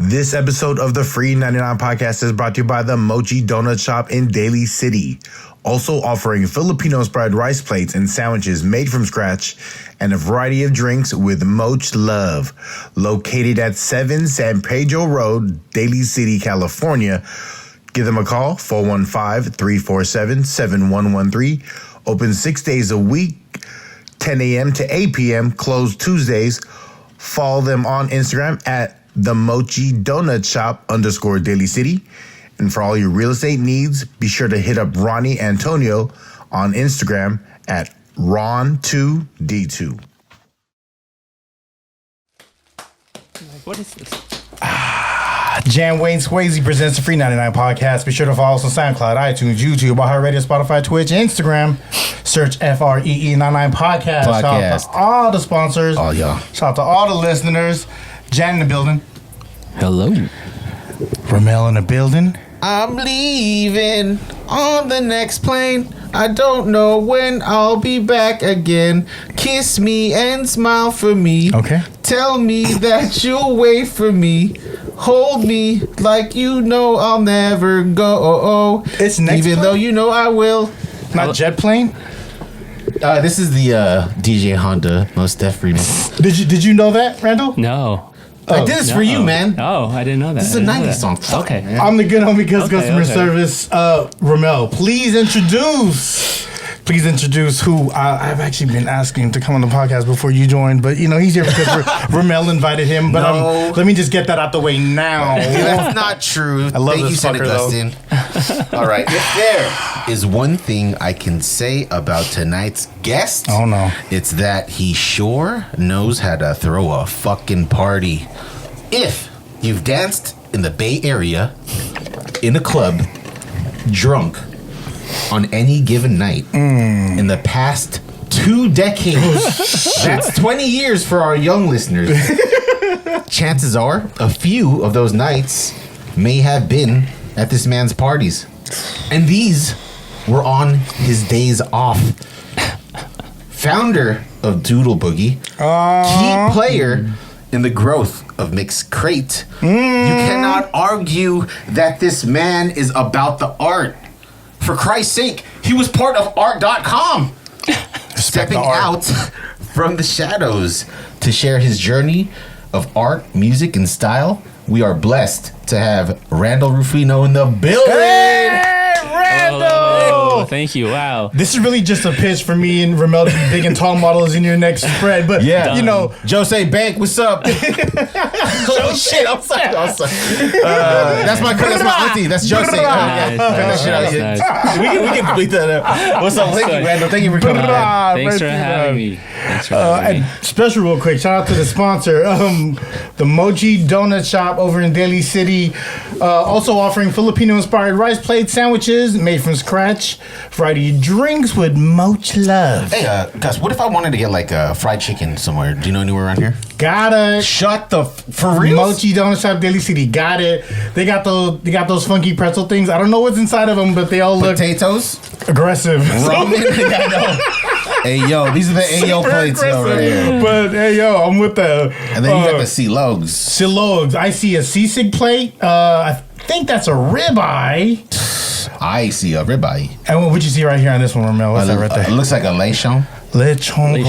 This episode of the FREE99 podcast is brought to you by the Mochi Donut Shop in Daly City. Also offering Filipino-inspired rice plates and sandwiches made from scratch and a variety of drinks with Mochi Love. Located at 7 San Pedro Road, Daly City, California. Give them a call, 415-347-7113. Open 6 days a week, 10 a.m. to 8 p.m., closed Tuesdays. Follow them on Instagram at the Mochi Donut Shop _ Daly City. And for all your real estate needs, be sure to hit up Ronnie Antonio on Instagram at Ron2D2. What is this? Jan Wayne Swayze presents the FREE99 podcast. Be sure to follow us on SoundCloud, iTunes, YouTube, iHeartRadio, Spotify, Twitch, Instagram. Search FREE99 podcast. Shout out to all the sponsors. All y'all. Shout out to all the listeners. Jan in the building. Hello. Rommel in the building. I'm leaving on the next plane. I don't know when I'll be back again. Kiss me and smile for me. Okay. Tell me that you'll wait for me. Hold me like you know I'll never go. It's next even plane? though you know I will. Not jet plane. This is the DJ Honda Most Def remix. Did you know that, Randall? No. I did this for you, man. Oh, I didn't know that. This is a 90s song. Fuck, Okay. man. I'm the good homie Gus Okay, Customer okay. Service. Rommel, please introduce who I've actually been asking to come on the podcast before you joined, but he's here because Rommel invited him. But No. let me just get that out the way now. That's not true. I love Thank this you, fucker, Senator Gustin. All right. If there is one thing I can say about tonight's guest, Oh, no. it's that he sure knows how to throw a fucking party. If you've danced in the Bay Area, in a club, drunk, on any given night, in the past 2 decades, that's 20 years for our young listeners. Chances are a few of those nights may have been at this man's parties. And these were on his days off. Founder of Doodle Boogie, key player in the growth of Mixed Crate. You cannot argue that this man is about the art. For Christ's sake, he was part of art.com. Stepping out from the shadows to share his journey of art, music, and style, we are blessed to have Randall Rufino in the building. Hey, Randall! Oh, thank you. Wow. This is really just a pitch for me and Rommel to be big and tall models in your next spread. But, Yeah. Jose Bank, what's up? Oh, shit, I'm sorry. That's my auntie. That's Jose. Nice, nice, nice. We can bleep that out. What's up? Thank you, Randall. Thank you for coming. Thanks for having me. And special real quick, shout out to the sponsor, the Mochi Donut Shop over in Daly City. Also offering Filipino-inspired rice plates, sandwiches made from scratch, variety of drinks with Mochi Love. Hey, Gus, what if I wanted to get like fried chicken somewhere? Do you know anywhere around here? Got it. Shut the for real. Mochi Donut Shop, Daly City. Got it. They got those funky pretzel things. I don't know what's inside of them, but they all look Potatoes, aggressive. ramen. I know. Hey yo, these are the Ayo plates though, right here. But hey yo, I'm with the And then you got the C-Logs. Silogs. I see a sisig plate. I think that's a ribeye. I see a ribeye. And what would you see right here on this one, Rommel? What's that right there? It looks like a lechon. Lechon.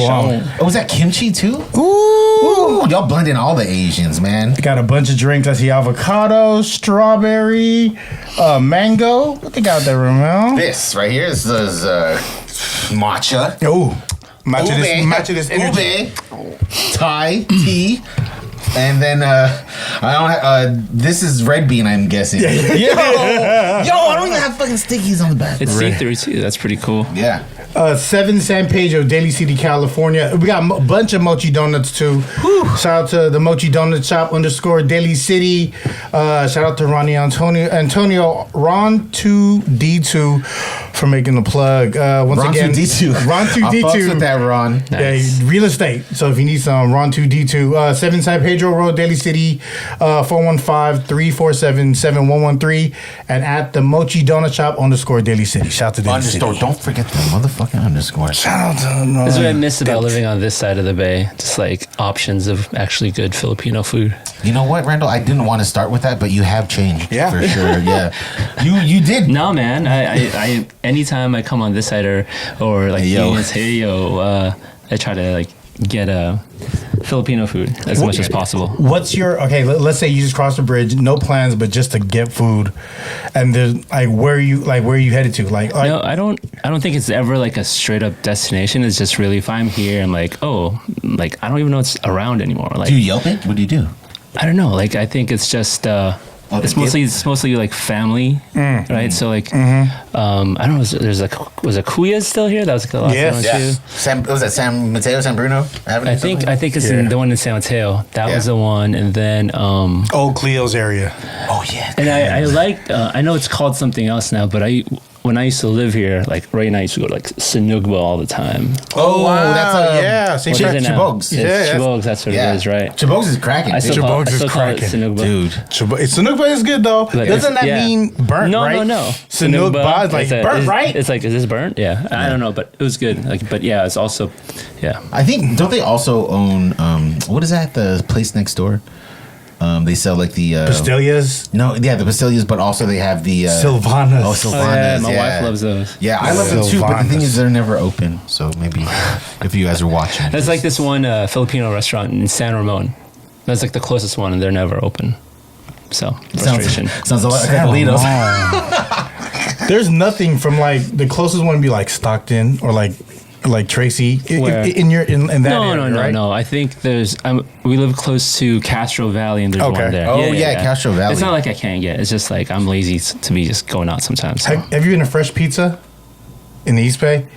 Oh, was that kimchi too? Ooh, y'all blending all the Asians, man. Got a bunch of drinks. I see avocado, strawberry, mango. What they got there, Rommel? This right here is matcha. Oh, matcha this energy. Ube, Thai tea, and then this is red bean, I'm guessing. Yo, I don't even have fucking stickies on the back. It's see-through too. That's pretty cool. Yeah. 7 San Pedro, Daly City, California. We got a bunch of Mochi donuts too. Shout out to the Mochi Donut Shop _ Daly City. Shout out to Ronnie Antonio Ron2D2. for making the plug. Once Ron again, 2D2. Ron I fucks 2D2. with that, Ron. Nice. Yeah, real estate. So if you need some, Ron 2D2, 7 San Pedro Road, Daly City, 415-347-7113, and at the Mochi Donut Shop _Daly City. Shout out to Daly City. Underscore. Don't forget the motherfucking underscore. Shout out to That's what I miss about living on this side of the bay. Just like options of actually good Filipino food. You know what, Randall? I didn't want to start with that, but you have changed. Yeah. For sure. Yeah. You did. No, man. I anytime I come on this side or like hey yo, I try to like get Filipino food as much as possible. What's your let's say you just crossed the bridge, no plans, but just to get food, and then where are you headed to? No, I don't think it's ever like a straight up destination. It's just really if I'm here, I'm like, oh, like I don't even know it's around anymore. Like, Do you Yelp it? What do you do? I don't know. Like I think it's just it's mostly like family, right? So like I don't know. Was Kuya's still here? That was like the last one too. Was that San Mateo, San Bruno Avenue? I think it's in the one in San Mateo. That was the one, and then Old Cleo's area. Oh yeah. and I like I know it's called something else now, but when I used to live here, like Ray and I used to go to like Sinugba all the time. Oh, wow. That's What is it now? Chibogs. It's Chibogs, that's what it is, right? Chibogs is cracking. I still call it cracking. Sinugba. Dude. Sinugba is good though. But Doesn't that mean burnt? No, right? no. Sinugba is like burnt, right? It's like, is this burnt? Yeah. I don't know, but it was good. Like, but yeah, it's also, yeah. I think, don't they also own, what is that? The place next door? They sell like the Pastillas. No, yeah, the Pastillas, but also they have the Sylvanas. Oh, Sylvanas. My wife loves those. Yeah, I love them too. But the thing Sylvanas. is, they're never open. So maybe if you guys are watching, That's like this one Filipino restaurant in San Ramon. That's like the closest one, and they're never open. So frustration. sounds a lot like Carlitos. There's nothing from like the closest one would be like Stockton or like Tracy Where? in that area, right? No. I think there's. We live close to Castro Valley, and there's one there. Oh, yeah, Castro Valley. It's not like I can't get. It's just like I'm lazy to be just going out sometimes. So. Have you been to Fresh Pizza in the East Bay?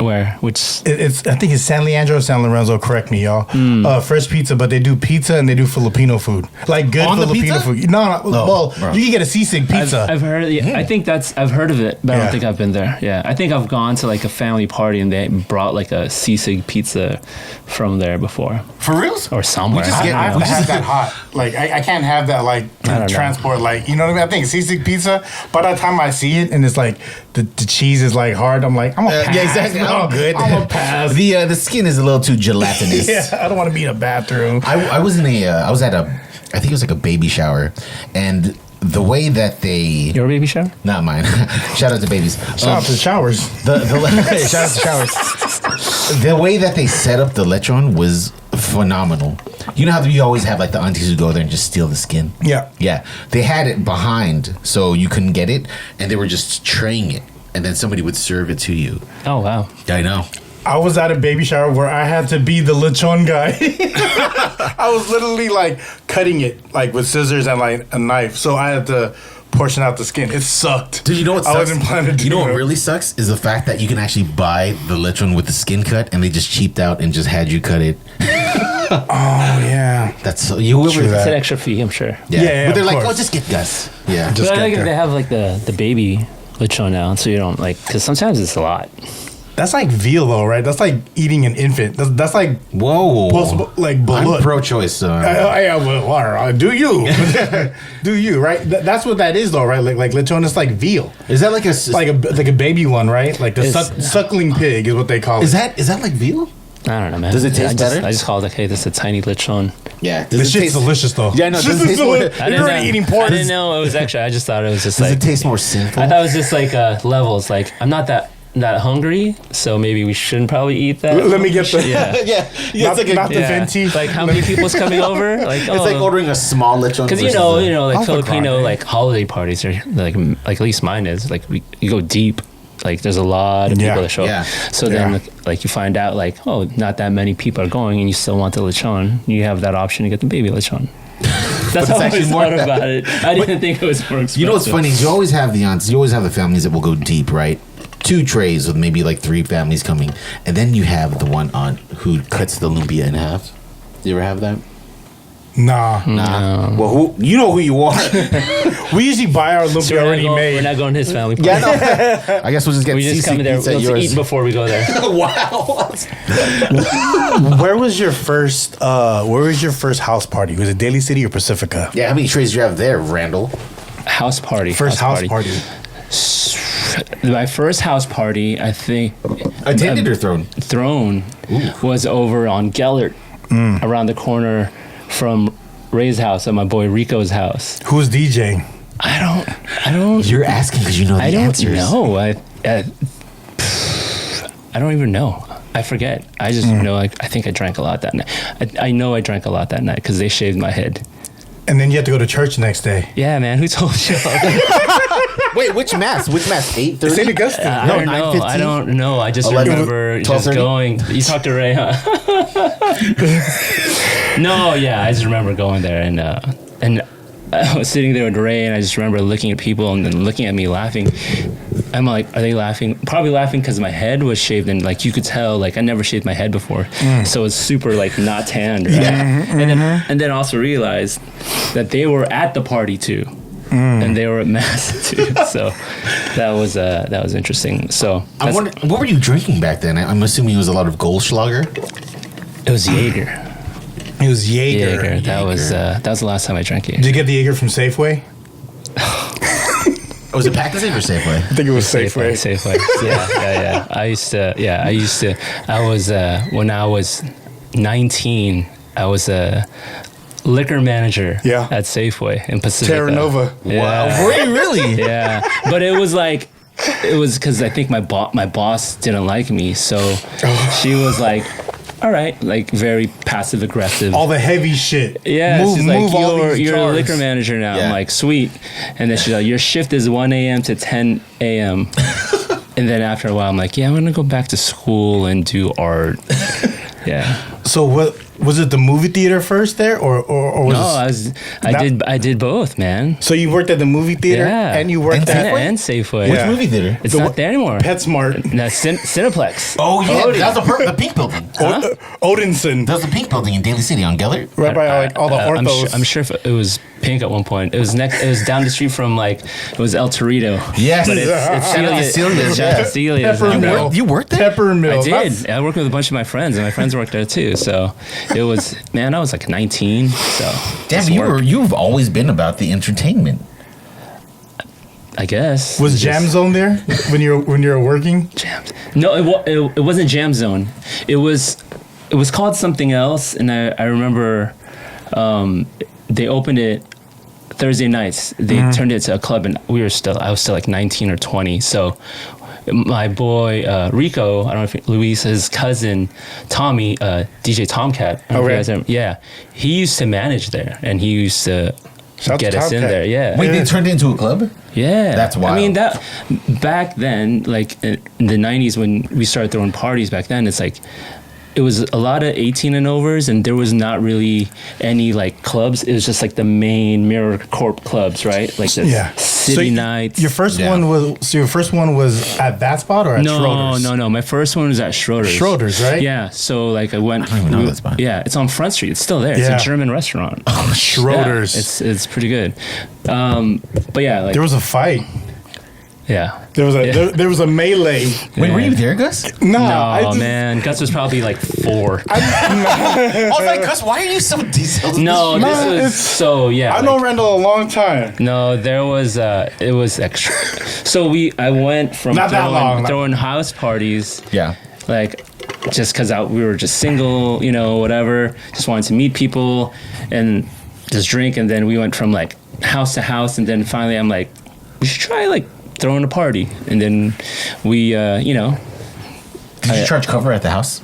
Where? Which? It's I think it's San Leandro or San Lorenzo. Correct me, y'all. Fresh Pizza, but they do pizza and they do Filipino food, like good On the Filipino pizza? food. No, well, bro. you can get a sisig pizza. I've heard. Yeah, I think I've heard of it, but I don't think I've been there. Yeah, I think I've gone to like a family party and they brought like a sisig pizza from there before, For reals? or somewhere. just I get- don't I have know. to have that hot. Like I can't have that like don't know. transport. Like you know what I mean? I think sisig pizza. By the time I see it and it's like the cheese is like hard, I'm like I'm gonna pass. Yeah, exactly. I'm good. I'm gonna pass. The skin is a little too gelatinous. Yeah, I don't want to be in a bathroom. I was in I was at I think it was like a baby shower, and the way that they Your baby shower? not mine. Shout out to babies. Shout out to the showers. The shout out to showers. The way that they set up the lechon was phenomenal. You know how you always have like the aunties who go there and just steal the skin? Yeah. Yeah. They had it behind so you couldn't get it, and they were just traying it, and then somebody would serve it to you. Oh wow. I know. I was at a baby shower where I had to be the lechon guy. I was literally like cutting it like with scissors and like a knife, so I had to portion out the skin. It sucked. Dude, you know what sucks? I wasn't planning to do You know what it. really sucks is the fact that you can actually buy the lechon with the skin cut, and they just cheaped out and just had you cut it. Oh yeah. That's so you True It's that. an extra fee, I'm sure. Yeah, but they're of like, course. oh, just get Gus. Yeah, Just But I get think there. they have like the baby lechon now, so you don't like because sometimes it's a lot. That's like veal though, right? That's like eating an infant. That's like whoa, possible like I'm balut. pro-choice. Yeah, well, do you? Do you, right? That's what that is though, right? Like lechon is like veal. Is that like a Like a baby one, right? Like the It's- suckling pig is what they call is it. that like veal? I don't know, man. Does it taste better? I just called it, hey, this is a tiny lechon. Yeah. This shit's delicious though. Yeah, no, it This doesn't is taste more- delicious. I You're didn't already know- eating pork. I didn't know it was extra. I just thought it was just Does like it taste more sinful? I thought it was just like levels. Like I'm not that hungry, so maybe we shouldn't probably eat that. Let me get the Yeah. yeah, not, not the venti. Like how many people's coming over? Like It's like ordering a small lechon. because versus like Oh, for Filipino crying. like holiday parties are like at least mine is like you go deep. Like there's a lot of Yeah. people that show Yeah. up. So then Yeah. like you find out like oh not that many people are going and you still want the lechon. You have that option to get the baby lechon. That's how I actually always more- thought about it. I didn't think it was more expensive. You know what's funny? Is you always have the aunts. You always have the families that will go deep, right? 2 trays with maybe like 3 families coming, and then you have the one aunt who cuts the lumpia in half. You ever have that? Nah. Well, you know who you are. We usually buy our lumpia So already made. we're not going to his family party. Yeah, no. I guess we'll just get We just CC come there. pizza at We'll yours. eat before we go there. Wow. Where was your first house party? Was it Daly City or Pacifica? Yeah, how many trays do you have there, Randall? House party. First house party. My first house party, I think. Attended or thrown? Thrown was over on Gellert, around the corner from Ray's house and my boy Rico's house. Who's DJing? I don't. You're asking because you know the I don't answers. know. I don't even know. I forget. I just know. I think I drank a lot that night. I know I drank a lot that night because they shaved my head. And then you have to go to church the next day. Yeah, man. Who told you? Wait, which mass? 8:30? St. Augustine. I No, don't know. 9:15? I don't know. I just 11, remember just 12:30? going. You talked to Ray, huh? No, yeah. I just remember going there and I was sitting there with Ray and I just remember looking at people and then looking at me laughing. I'm like, are they laughing? Probably laughing because my head was shaved and like you could tell like I never shaved my head before, so it's super like not tanned. Right? And then also realized that they were at the party too. And they were at mass too, so that was interesting. So I wonder, what were you drinking back then? I'm assuming it was a lot of Goldschlager. it was Jaeger. It was Jaeger. That was the last time I drank Jaeger. Did you get the Jaeger from Safeway? Was it Pack and Save or Safeway? I think it was Safeway. Yeah. I used to. I was when I was 19. I was a liquor manager at Safeway in Pacifica. Terra Nova. Yeah. Wow, were you really? Yeah, but it was because I think my boss didn't like me, so she was like, all right, like very passive aggressive. All the heavy shit. Yeah, she's like, you're a jars. liquor manager now. Yeah. I'm like, sweet. And then she's like, your shift is 1 a.m. to 10 a.m. And then after a while, I'm like, yeah, I'm gonna go back to school and do art. Yeah. So what was it? The movie theater first there, or was No, I did both, man. So you worked at the movie theater, Yeah. and you worked And at And Safeway. Yeah. Which movie theater? It's not there anymore. PetSmart. That's Cineplex. Oh, yeah. That was the pink building. Odinson, That was the pink building in Daly City on Gellert. right by like all the orthos. I'm sure if it was pink at one point. It was down the street from it was El Torito. Yes. But it's Shout out to Celia's, Shout out to Celia's. Peppermill. You worked there? Peppermill. I did. That's- I worked with a bunch of my friends, and my friends worked there too. So it was, man, I was like 19. So Damn, just work, you've always been about the entertainment. I guess. Was Just Jam Zone there when you were working? Jams? No, it wasn't Jam Zone. It was called something else, and I remember they opened it Thursday nights. They turned it to a club, and I was still like 19 or 20. So my boy Rico, I don't know if Luis, his cousin Tommy, DJ Tomcat. I don't know if you guys remember. Yeah, he used to manage there, and he used to Shout get to us in Tomcat. there. Yeah, Wait, they turned it into a club? yeah, That's wild. I mean, that back then, like in the 90s when we started throwing parties back then, it's like it was a lot of 18 and overs, and there was not really any like clubs. It was just like the main Mirror Corp clubs, right? Like the city nights. Your first one was at that spot or at Schroeder's? No. My first one was at Schroeder's. Schroeder's, right? Yeah. So like I went. I don't even know that spot. Yeah, it's on Front Street. It's still there. Yeah. It's a German restaurant. Schroeder's. Yeah, it's pretty good. But yeah, like There was a fight. yeah. There was a melee. Wait, were you there, Gus? No, Man, Gus was probably like 4. I was like, Gus, why are you so detailed? No, Nah, this was it's- so yeah. I know Randall a long time. No, there was it was extra. So I went from Not that long. throwing house parties, Yeah. like just because we were just single, whatever. Just wanted to meet people and just drink, and then we went from like house to house, and then finally I'm like, we should try like throwing a party, and then we, Did you charge cover at the house?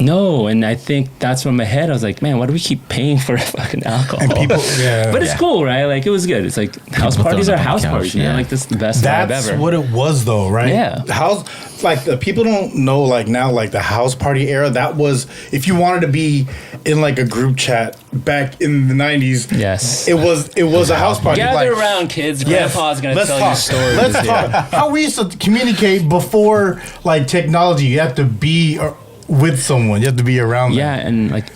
No, and I think that's when my head I was like, man, why do we keep paying for fucking alcohol? And people, yeah. But it's cool, right? Like it was good. It's like house People parties throwing are up on house the couch, parties, man. yeah. Like this is the best vibe That's ever. what it was, though, right? Yeah. The house, like the people don't know, like now, like the house party era. That was if you wanted to be in like a group chat back in the 90s. Yes. It was a house party. Gather like, around, kids. yes, Grandpa's gonna let's tell talk. you stories. Let's talk. How we used to communicate before like technology. You have to be with someone. You have to be around them. Yeah, and like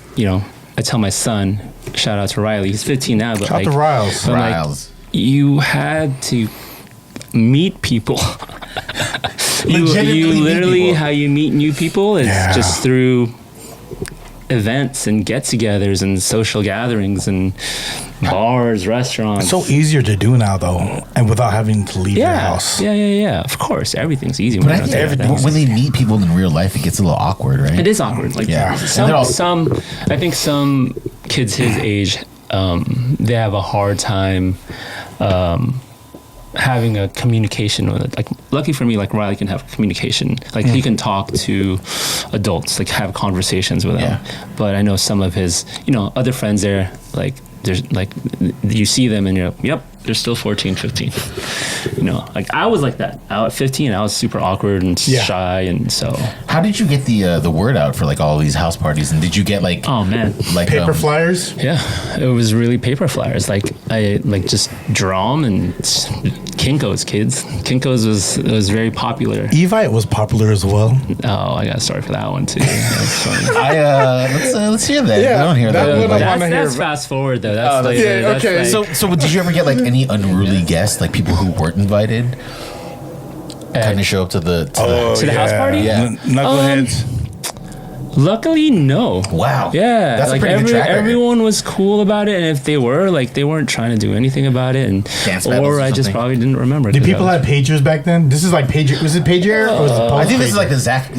I tell my son, shout out to Riley, he's 15 now, but Shout out to Riles. but like, Riles. you had to meet people. you Legitimately meet literally people. how you meet new people is Yeah. just through events and get-togethers and social gatherings and bars, restaurants. It's so easier to do now, though, and without having to leave your house. Yeah. Of course, everything's easy. But I you're think out there. when they meet people in real life, it gets a little awkward, right? It is awkward. Like Yeah. And they're all- I think some kids his age, they have a hard time having a communication with it. Like, lucky for me, like Riley can have communication. Like he can talk to adults, like have conversations with them. But I know some of his, other friends there, like there's like you see them and you're like, yep, they're still 14, 15. Like I was like that. At 15, I was super awkward and shy, and so. How did you get the word out for like all these house parties? And did you get like Oh man, like Paper flyers? yeah, it was really paper flyers. Like I just draw them and Kinko's, kids. Kinko's was very popular. Evite was popular as well. Oh, I got a story for that one too. That's funny. let's hear that. Yeah, I don't hear that that. one but- I wanna hear That's about. fast forward though. That's that's- later. yeah, That's okay. like- So did you ever get like any unruly guests, like people who weren't invited, kind of show up to the? To the house party? Yeah. Knuckleheads. luckily, no. Wow. Yeah, That's a like pretty good track record. everyone was cool about it, and if they were, like, they weren't trying to do anything about it, and Dance battles or or I just something. probably didn't remember. Did 'cause people I was- have pagers back then? This is like pager. Was it pager era or was it post I think this is pager? like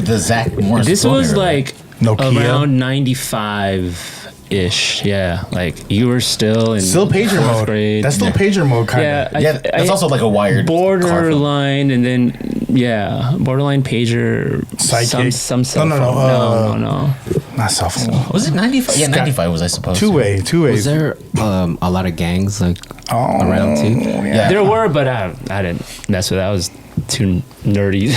the Zach Morris. This phone was era. like Nokia? around 95-ish. Yeah, like you were still in still pager fourth mode. grade. That's still pager mode, kind Yeah, of. yeah. That's also like a wired car phone. borderline, and then borderline pager. Sidekick? Some cell No, phone. No. Not cell phone. Was it 95? Yeah, 95 was I suppose. Two way. Was there a lot of gangs like Oh, around too? Yeah. There were, but I didn't mess with that. I was too nerdy.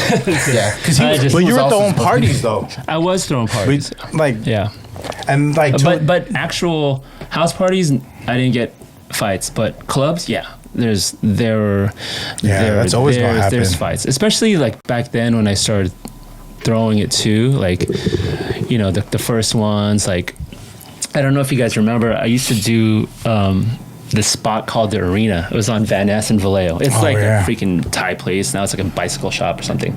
Yeah, because I just- But you was were also throwing supposed to be- parties though. I was throwing parties. Like Yeah. and like But actual house parties, I didn't get fights. But clubs, yeah. There's that's always gonna happen. There's fights, especially like back then when I started throwing it too. Like, the first ones. Like, I don't know if you guys remember. I used to do this spot called the Arena. It was on Van Ness and Vallejo. It's like yeah. a freaking Thai place. Now it's like a bicycle shop or something.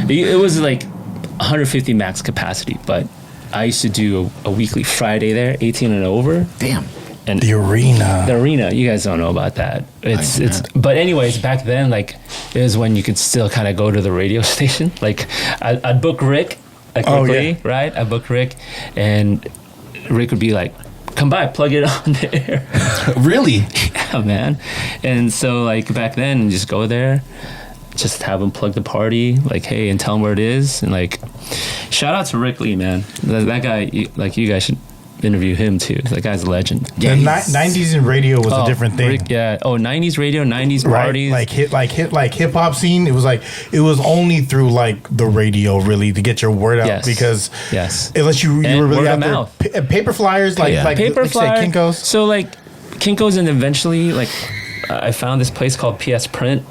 It was like 150 max capacity, but I used to do a weekly Friday there, 18 and over. Damn. And the arena. the Arena, you guys don't know about that. It's but anyways, back then, like, it was when you could still kind of go to the radio station. Like, I'd book Rick quickly, right? I'd book Rick, and Rick would be like, come by, plug it on the air. Really? Yeah, man. And so, like, back then, just go there, just have him plug the party, like, hey, and tell him where it is. And, like, shout out to Rick Lee, man. That guy, like, you guys should interview him too. That guy's a legend. The 90s in radio was a different thing. Rick, yeah. Oh, 90s radio, 90s Right, parties. like hip hop scene. It was only through like the radio really to get your word out because unless you And were really word out of there, mouth. paper flyers like paper like say flyer. Kinko's. So like Kinko's, and eventually like I found this place called PS Print.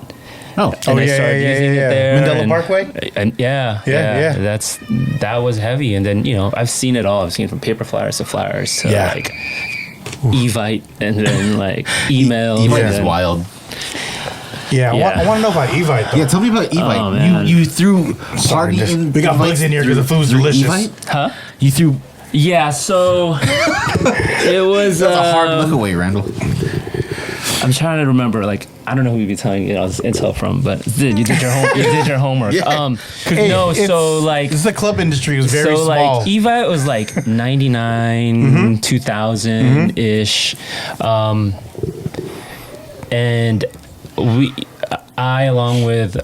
Oh. And I started using it there. Mandela and- Parkway? And yeah. Yeah. That was heavy. And then, I've seen it all. I've seen from paper flyers to like Evite, and then like emails. Evite and is then- wild. Yeah, Yeah. I want to know about Evite though. Yeah, tell me about Evite. Oh, man. You threw Sorry, party in we got bugs in here because the food's through delicious. Evite? Huh? You threw Yeah, so it was that's a hard look away, Randall. I'm trying to remember, like, I don't know who you'd be telling this intel from, but you did your homework. Yeah. Hey, No, it's- so like the club industry was very so small. like Evite was like 99, 2000 ish, and I along with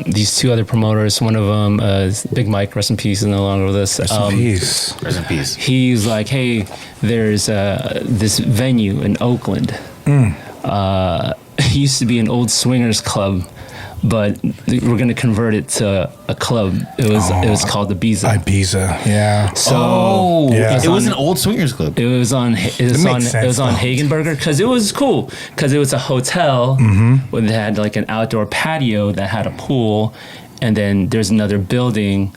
these two other promoters, one of them is Big Mike, rest in peace, is no longer with us. Peace. Rest in peace. He's like, hey, there's this venue in Oakland. It used to be an old swingers club, but we're gonna convert it to a club. It was called the Ibiza. Ibiza, yeah. So Yeah. It was an old swingers club. it was on makes sense, though. Hagenberger because it was cool because it was a hotel where they had like an outdoor patio that had a pool, and then there's another building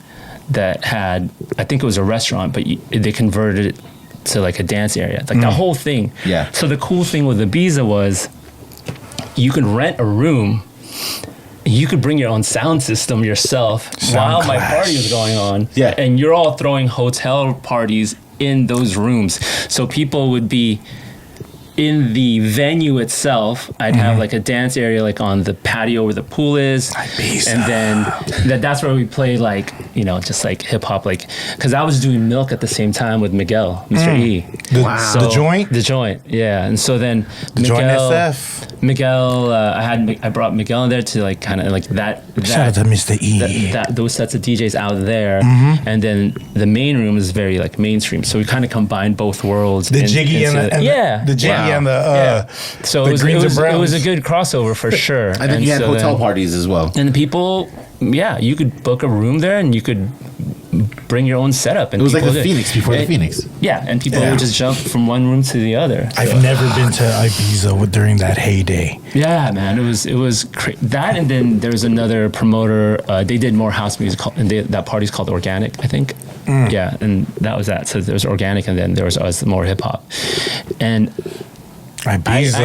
that had, I think it was a restaurant, but they converted it to like a dance area, like the whole thing. Yeah. So the cool thing with Ibiza was you could rent a room. You could bring your own sound system yourself while my party was going on. Yeah. And you're all throwing hotel parties in those rooms. So people would be in the venue itself. I'd have like a dance area like on the patio where the pool is. And then that's where we played like, you know, just like hip hop, like, because I was doing Milk at the same time with Miguel, Mr. E. The joint? The joint, yeah. And so then Joint Miguel, SF. I brought Miguel in there to like kind of like that. Shout out to Mr. E. Those sets of DJs out there, and then the main room is very like mainstream. So we kind of combined both worlds. The Jiggy and the Jiggy and the so the it greens and browns. was a good crossover for sure. And then you had hotel parties as well. And the people, you could book a room there and you could bring your own setup. And it was like the Phoenix before the Phoenix. Yeah, and people would just jump from one room to the other. I've never been to Ibiza during that heyday. Yeah, man, it was that, and then there was another promoter. They did more house music, and that party's called Organic, I think. Yeah, and that was that. So there was Organic, and then there was us more hip hop, and. Ibiza.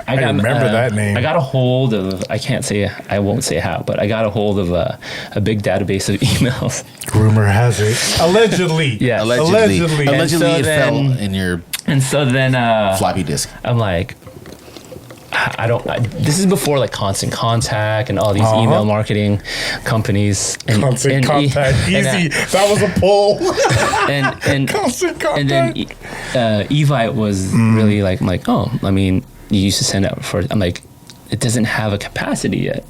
I remember that name. I got a hold of. I won't say how, but I got a hold of a big database of emails. Rumor has it, allegedly. Yeah, allegedly it fell in your. And so then floppy disk. I'm like, this is before like Constant Contact and all these email marketing companies. And, Constant Contact, easy. That was a pull. and Constant Contact. And then Evite was really like, I'm like, oh, I mean, you used to send out for. I'm like, it doesn't have a capacity yet.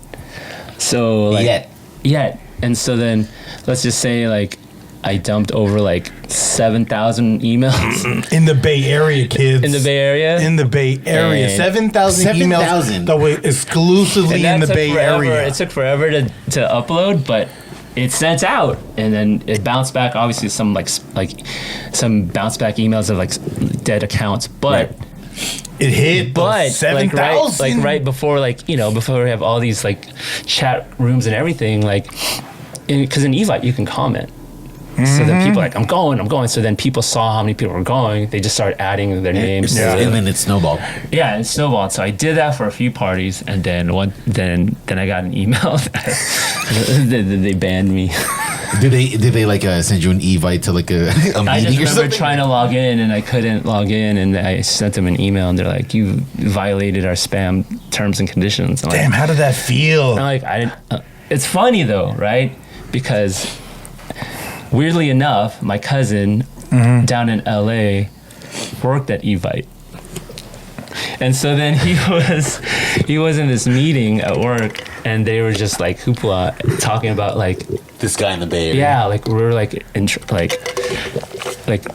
So like, yet. And so then, let's just say like, I dumped over like 7,000 emails in the Bay Area, kids. In the Bay Area. 7,000 emails that were exclusively in the Bay Area. It took forever to upload, but it sent out, and then it bounced back. Obviously, some like some bounce back emails of like dead accounts, but. Right. It hit 7,000 like right before before we have all these like chat rooms and everything, like because in Evite you can comment. So then people are like, I'm going. So then people saw how many people were going. They just started adding their names. Yeah. And then it snowballed. Yeah, it snowballed. So I did that for a few parties, and then I got an email. They banned me. Did they like send you an Evite to like a meeting I just or remember something? trying to log in, and I couldn't log in, and I sent them an email, and they're like, you violated our spam terms and conditions. I'm Damn, like, how did that feel? I'm like, I didn't. It's funny though, right? Because weirdly enough, my cousin down in LA worked at Evite. And so then he was in this meeting at work, and they were just like hoopla talking about like this guy in the Bay Area. Yeah, like we were like like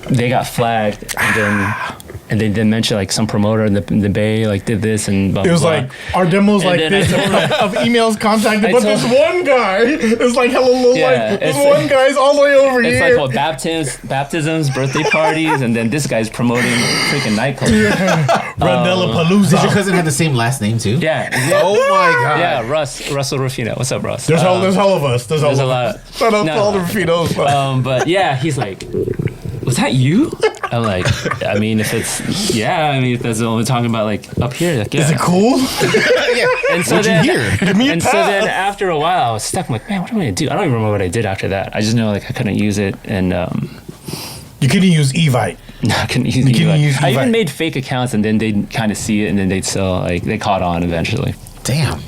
they got flagged, and they did mention like some promoter in the Bay like did this and blah, it was blah, like our demos like this of emails contacted, but this one guy is like hella little this one guy's all the way over it's here. like baptisms, birthday parties, and then this guy's promoting freaking nightclubs. Randall Palooza. Did your cousin have the same last name too? Yeah. Oh my god. Yeah, Russell Rufino. What's up, Russ? There's hell of us. There's a lot. Shout out to all the Rufinos. But yeah, he's like, was that you? I'm like, I mean, if that's what we're talking about, like up here, like, yeah. Is it cool? Yeah. And so What'd then, you hear? Give me a and pass. so then after a while, I was stuck. I'm like, man, what am I gonna do? I don't even remember what I did after that. I just know like I couldn't use it, and you couldn't use Evite. no, I couldn't use Evite. I even made fake accounts, and then they'd kind of see it, and then they'd still like they caught on eventually. Damn.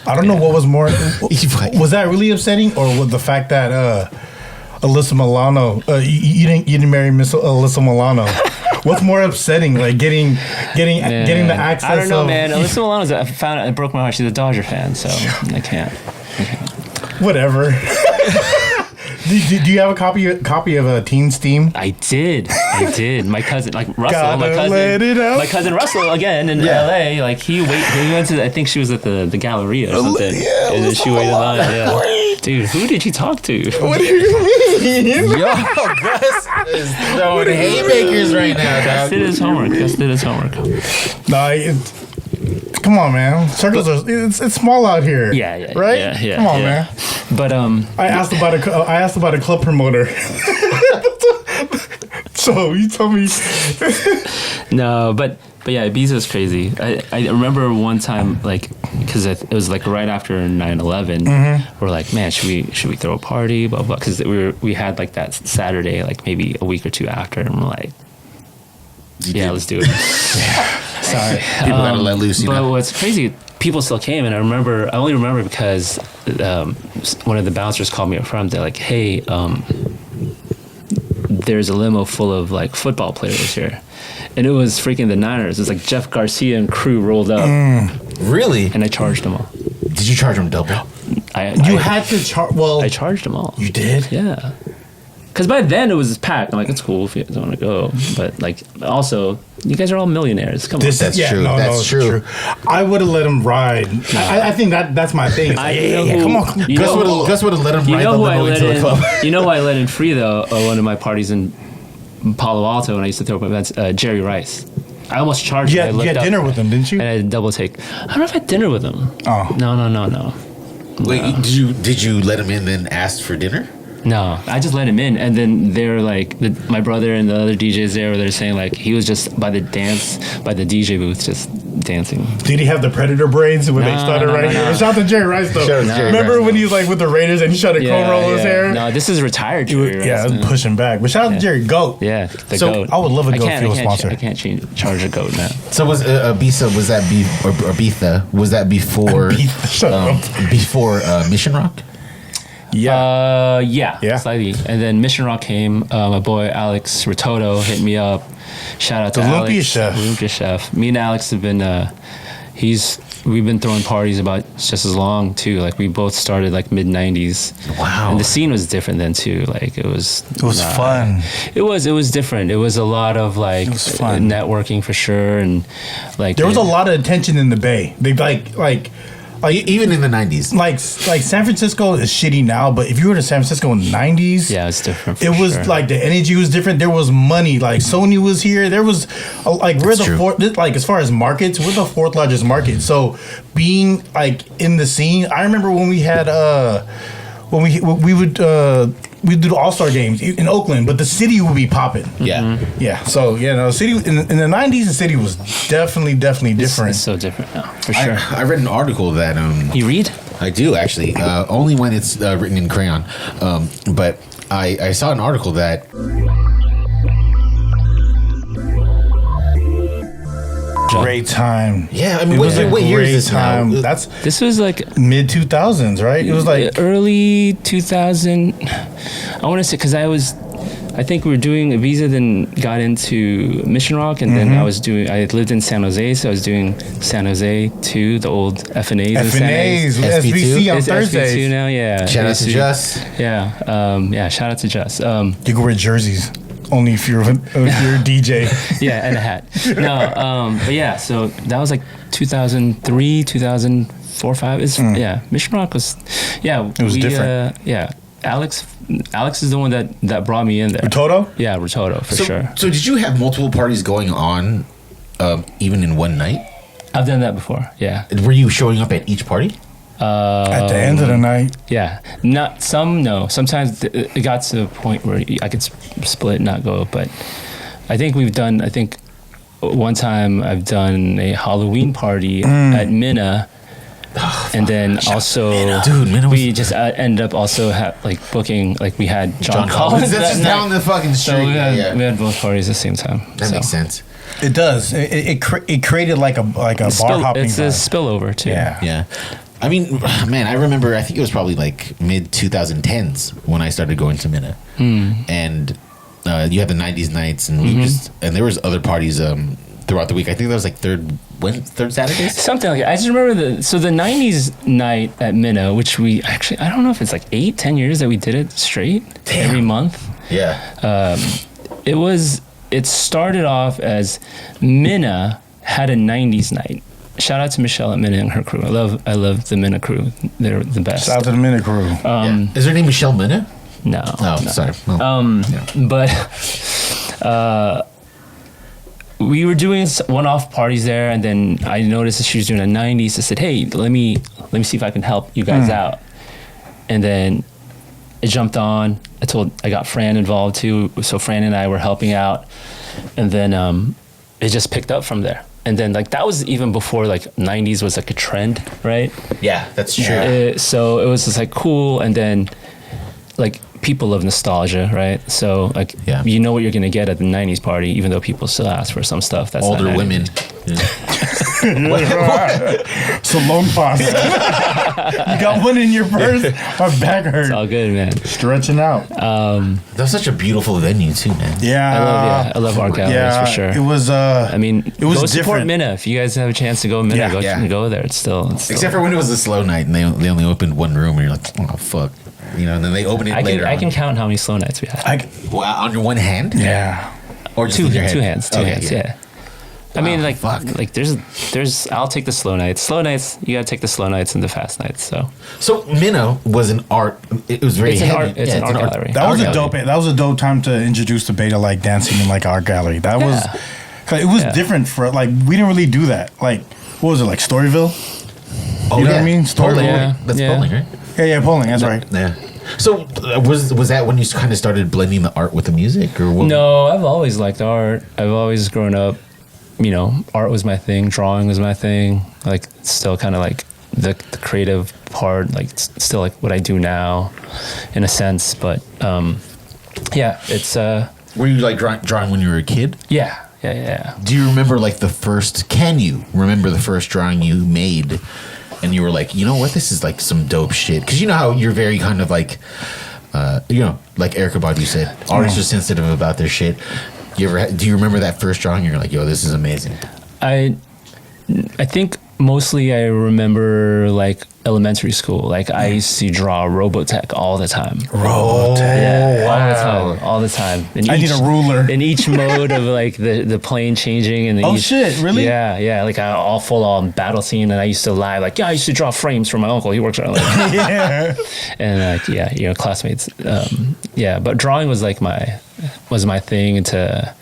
I don't know what was more. Was that really upsetting, or was the fact that Alyssa Milano, you didn't marry Miss Alyssa Milano? What's more upsetting, like getting the access? I don't know, of, man. Alyssa Milano's. I found it broke my heart. She's a Dodger fan, so I can't. Whatever. Do you have a copy of Teen Steam? I did. My cousin, like Russell, Let my cousin Russell again in LA. Like he went to. I think she was at the Galleria or something. Yeah, and then she waited in line. Yeah. Dude, who did you talk to? What do you mean? Yo, Gus is throwing haymakers right now, Gus dog. did his homework. No, come on, man. Circles are it's small out here. Yeah. Right? Yeah. Come on, man. But I asked about a club promoter. So you told me. No, but yeah, Ibiza was crazy. I remember one time, like, because it was like right after 9/11. We're like, man, should we throw a party? Blah blah. Because we had like that Saturday, like maybe a week or two after, and we're like, yeah, let's do it. Sorry, People gotta let loose. But what's crazy, people still came, and I only remember because one of the bouncers called me up front. They're like, hey, there's a limo full of like football players here. And it was freaking the Niners. It was like Jeff Garcia and crew rolled up. Really? And I charged them all. Did you charge them double? You had to charge. Well, I charged them all. You did? Yeah. Because by then it was packed. I'm like, it's cool if you guys want to go. But like, also, you guys are all millionaires. Come on. That's true. That's true. I would have let him ride. I think that's my thing. Come on. Gus would have let him ride the limo into the club. You know who I let in free, though? One of my parties in Palo Alto when I used to throw up events, Jerry Rice. I almost charged him. You had dinner with him, didn't you? And I had a double take. I don't know if I had dinner with him. Oh. No. Wait, did you let him in and ask for dinner? No, I just let him in, and then they're like, my brother and the other DJs there, they're saying like he was just by the DJ booth just dancing. Did he have the Predator braids when they started right here? Shout out to Jerry Rice though. Remember when he was like with the Raiders and he tried to comb roll his hair? No, this is retired Jerry Rice. Yeah, I was pushing back. But shout out to Jerry Goat. Yeah, the goat. I would love a goat fuel sponsor. I can't charge a goat now. So was Ibiza, was that Ibiza? Was that before before Mission Rock? Yeah, slightly. And then Mission Rock came. My boy Alex Rototo hit me up. Shout out to Alex, Olympia Chef. Me and Alex have been, we've been throwing parties about just as long too. Like we both started like mid '90s. Wow. And the scene was different then too. Like it was fun. It was different. It was a lot of like networking for sure, and like there was a lot of attention in the Bay. They like even in the 90s. Like San Francisco is shitty now, but if you were to San Francisco in the 90s, yeah, it's different. It was like the energy was different. There was money. Like Sony was here. There was we're the fourth. Like as far as markets, we're the fourth largest market. So being like in the scene, I remember when we had when we would do the All-Star games in Oakland, but the city would be popping. Yeah. Yeah. So, the city in the 90s, the city was definitely different. It's so different now, for sure. I read an article that... You read? I do, actually. Only when it's written in crayon. But I saw an article that... Great time. Yeah, I mean, it was a what year is great this time. now? This was like mid 2000s, right? It was like early 2000. I want to say because I think we were doing Ibiza, then got into Mission Rock, and then I lived in San Jose, so I was doing San Jose too, the old F&A's. F&A's with SBC on Thursdays. SB2 now, yeah. Shout out to Just. Yeah, shout out to Just. You can wear jerseys. Only if you're a DJ. Yeah, and a hat. No, but yeah, so that was like 2003, 2004, 5. Mission Rock was, it was different. Alex is the one that brought me in there. Rototo? Yeah, Rototo, for sure. So did you have multiple parties going on even in one night? I've done that before, yeah. Were you showing up at each party? At the end of the night? Yeah. No. Sometimes it got to the point where I could split and not go, but I think one time I've done a Halloween party at Minna. And then also, Minna we just ended up also booking, like we had John Collins. That's just down the fucking street. So we had both parties at the same time. That makes sense. It does. It created like a bar hopping. It's a spillover too. Yeah. I mean, man, I remember. I think it was probably like mid 2010s when I started going to Minna, and you had the 90s nights, and and there was other parties throughout the week. I think that was like third Saturdays, something like that. I just remember the 90s night at Minna, which we actually, I don't know if it's like 8-10 years that we did it straight every month. Yeah. It started off as Minna had a 90s night. Shout out to Michelle at Minna and her crew. I love the Minna crew. They're the best. Shout out to the Minna crew. Is her name Michelle Minna? No. Oh, no. Sorry. But we were doing one-off parties there, and then I noticed that she was doing a 90s. I said, hey, let me see if I can help you guys out. And then I jumped on. I got Fran involved too. So Fran and I were helping out, and then it just picked up from there. And then like that was even before like 90s was like a trend, right? Yeah, that's true. So it was just like cool, and then like people love nostalgia, right? So like you know what you're gonna get at the 90s party, even though people still ask for some stuff that's older women. Salon pasta. You got one in your purse. My back hurts. It's all good, man. Stretching out. That's such a beautiful venue too, man. Yeah. I love art galleries for sure. It was. I mean, it was go different. Support Minna if you guys have a chance to go Minna. Go there. It's still. Except for when it was a slow night and they only opened one room and you're like, oh fuck, you know. And then they open it later. I can count how many slow nights we had. On your one hand. Yeah. Or just two in your head? hands. Two hands. Yeah. I mean, like, there's. I'll take the slow nights. Slow nights. You gotta take the slow nights and the fast nights. So Minna was an art. It was very. It's heavy. an art. It's an art gallery. That was a dope time to introduce the beta, like dancing in like art gallery. That was. It was different for like we didn't really do that. Like what was it like Storyville? Oh, you know what I mean? Storyville. That's bowling, right? Yeah, bowling. That's right. Yeah. So was that when you kind of started blending the art with the music, or what? No, I've always liked art. I've always grown up. You know, art was my thing. Drawing was my thing. Like, still kind of like the creative part. Like, still like what I do now, in a sense. But it's. Were you like drawing when you were a kid? Yeah. Do you remember like the first? Can you remember the first drawing you made? And you were like, you know what, this is like some dope shit. Because you know how you're very kind of like, you know, like Erykah Badu said, artists are sensitive about their shit. Do you remember that first drawing? You're like, yo, this is amazing. I think mostly I remember like elementary school. Like I used to draw Robotech all the time. All the time. I need a ruler. In each mode of like the plane changing and shit, really? Yeah. Like all full on battle scene, and I used to lie like, I used to draw frames for my uncle. He works around like and you know, classmates. But drawing was like my thing, and to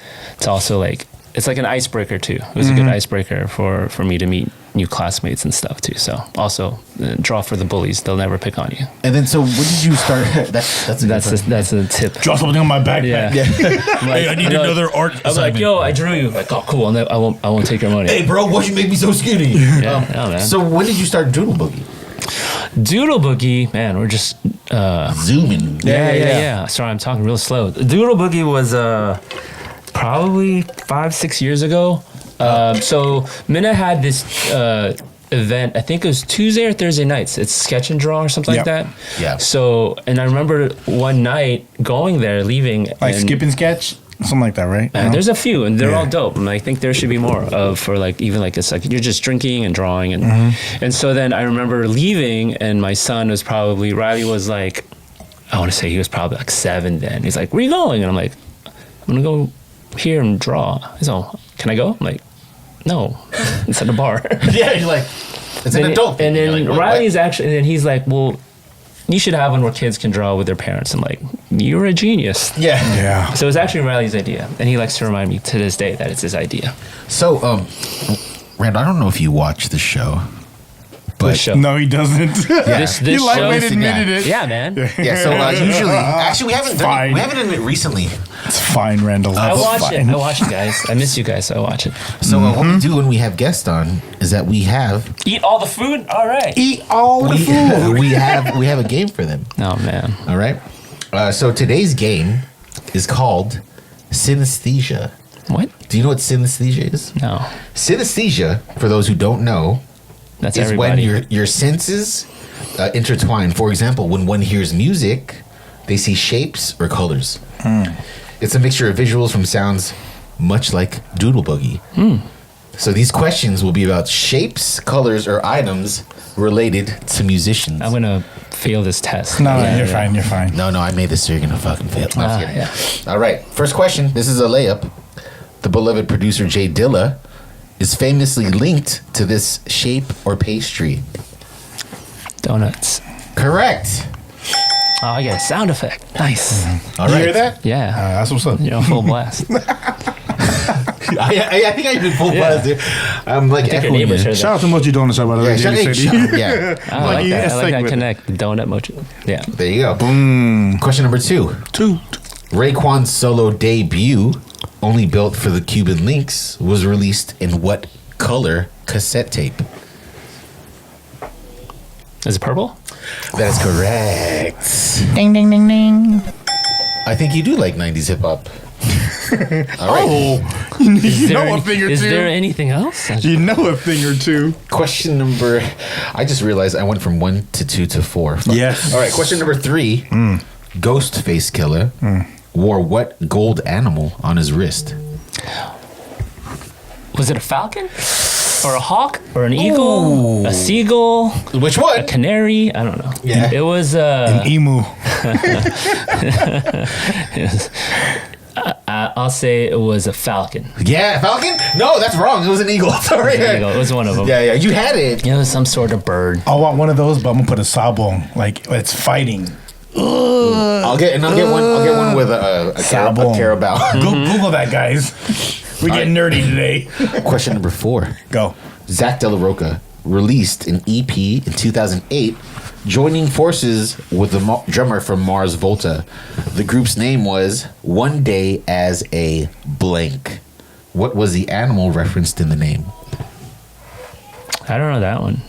also like. It's like an icebreaker too. It was a good icebreaker for me to meet new classmates and stuff too. So also draw for the bullies; they'll never pick on you. And then, so when did you start? That's a tip. Draw something on my back. Yeah. Hey, I need another art. I'm like, yo, I drew you. Like, oh, cool. I won't take your money. Hey, bro, why'd you make me so skinny? Man. So when did you start Doodle Boogie? Doodle Boogie, man, we're just zooming. Yeah. Sorry, I'm talking real slow. Doodle Boogie was probably 5-6 years ago. So Minna had this event, I think it was Tuesday or Thursday nights. It's sketch and draw or something like that. Yeah. So, and I remember one night going there, leaving. Like skip and sketch? Something like that, right? There's a few, and they're all dope. And I think there should be more for like, even like it's like you're just drinking and drawing. And so then I remember leaving, and my son was probably, Riley was like, I want to say he was probably like 7 then. He's like, where you going? And I'm like, I'm going to go here and draw. He's like, can I go? I'm like, no, it's at a bar. Yeah, you're like, it's an adult. And then like, Riley's actually, and then he's like, well, you should have one where kids can draw with their parents. I'm like, you're a genius. Yeah. So it was actually Riley's idea, and he likes to remind me to this day that it's his idea. So, Rand, I don't know if you watch the show. But show? No, he doesn't. Yeah. This He lightweight show, admitted it. Yeah, man. Yeah, so usually, actually, we haven't done it. We haven't done it recently. It's fine, Randall. I watch it, guys. I miss you guys, so I watch it. So what we do when we have guests on is that we have Eat all the food? All right. Eat all the food. we have a game for them. Oh, man. All right. So today's game is called synesthesia. What? Do you know what synesthesia is? No. Synesthesia, for those who don't know, That's is everybody. when your senses intertwine. For example, when one hears music, they see shapes or colors. It's a mixture of visuals from sounds, much like Doodle Boogie. So these questions will be about shapes, colors, or items related to musicians. I'm going to fail this test. No, you're fine. You're fine. No, I made this so you're gonna fucking fail. No, I'm kidding. yeah. All right, first question. This is a layup. The beloved producer Jay Dilla is famously linked to this shape or pastry. Donuts. Correct. Oh, I got a sound effect. Nice. All You right. hear that? Yeah. That's what's up. Full blast. I think I even pulled buzz, dude. I'm like I think your echoing neighbors it. heard Shout out to Mochi Donut Shop, by the way. Yeah, Daly City. yeah. I like you that. I like that segment. connect. Donut mochi. Yeah. There you go. Boom. Question number 2. Raekwon's solo debut, only built for the Cuban Links, was released in what color cassette tape? Is it purple? That is correct. Ding, ding, ding, ding. I think you do like 90s hip hop. All right. You know a thing or Is two. there anything else? You know a thing or two. Question number. I just realized I went from 1 to 2 to 4. Fuck. Yes. All right. Question number 3. Ghostface Killer wore what gold animal on his wrist? Was it a falcon? Or a hawk? Or an eagle? A seagull? Which A one? canary? I don't know. Yeah. It was Emu. I'll say it was a falcon. Yeah, Falcon? No, that's wrong. It was an eagle. Sorry. There you go. It was one of them. Yeah. You had it. It was some sort of bird. I want one of those, but I'm gonna put a sabong. Like it's fighting. I'll get one with a Sabong. carabao. Google that, guys. We get nerdy today. Question number 4. Go. Zach De La Roca released an EP in 2008, joining forces with the drummer from Mars Volta. The group's name was One Day as a Blank. What was the animal referenced in the name? I don't know that one.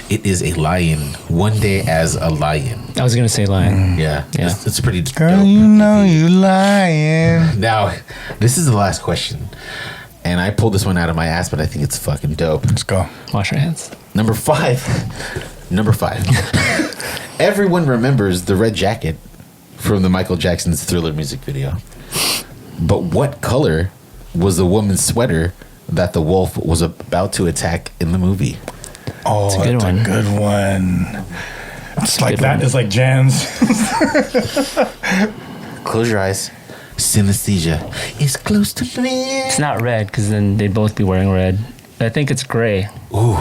It is a lion. One Day as a Lion. I was going to say lion. Yeah, Yeah. It's pretty Girl, dope. you know you lying. Now, this is the last question. And I pulled this one out of my ass, but I think it's fucking dope. Let's go. Wash your hands. Number 5. Number 5. Everyone remembers the red jacket from the Michael Jackson's Thriller music video. But what color was the woman's sweater that the wolf was about to attack in the movie? Oh, It's a good that's one. a good one. It's like good that. one. It's like Jan's. Close your eyes. Synesthesia is close to me. It's not red because then they'd both be wearing red. I think it's gray. Ooh.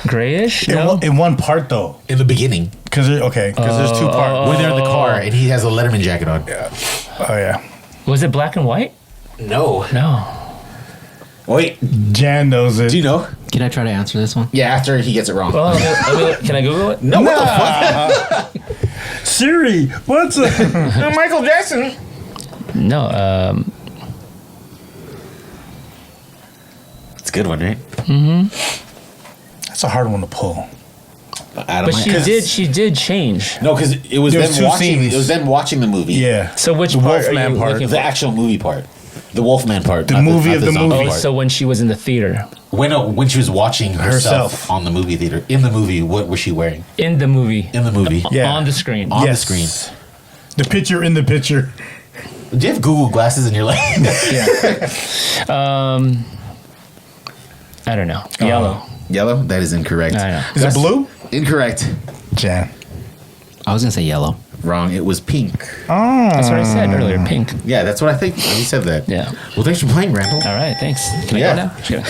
Grayish? No? In one part though, In the beginning, because there's 2 parts. when they're in the car and he has a Letterman jacket on. Oh yeah, Was it black and white? No. No. Wait, Jan knows it. do you know? Can I try to answer this one? Yeah, after he gets it wrong. Well, can I Google it? No, what the fuck? Siri, what's Michael Jackson? No. It's a good one, right? That's a hard one to pull. Out of But my- she did change. No, because it was There them was 2 watching. scenes. It was them watching the movie. Yeah. So which The part Wolfman are you part. looking The for? actual movie part, the Wolfman part, The not movie not of the zombie movie. Oh, part. so when she was in the theater. When she was watching herself Herself. on the movie theater in the movie, what was she wearing In the movie. in the movie? Yeah. On the screen. On Yes. the screen. The picture in the picture. Do you have Google glasses in your life? I don't know. Yellow. Yellow. That is incorrect. I know. Is it blue? Incorrect. Jan. I was gonna say yellow. Wrong. It was pink. That's what I said earlier. Pink. Yeah, that's what I think. You said that. Yeah. Well, thanks for playing, Randall. All right. Thanks. Can I Yeah. go now? Just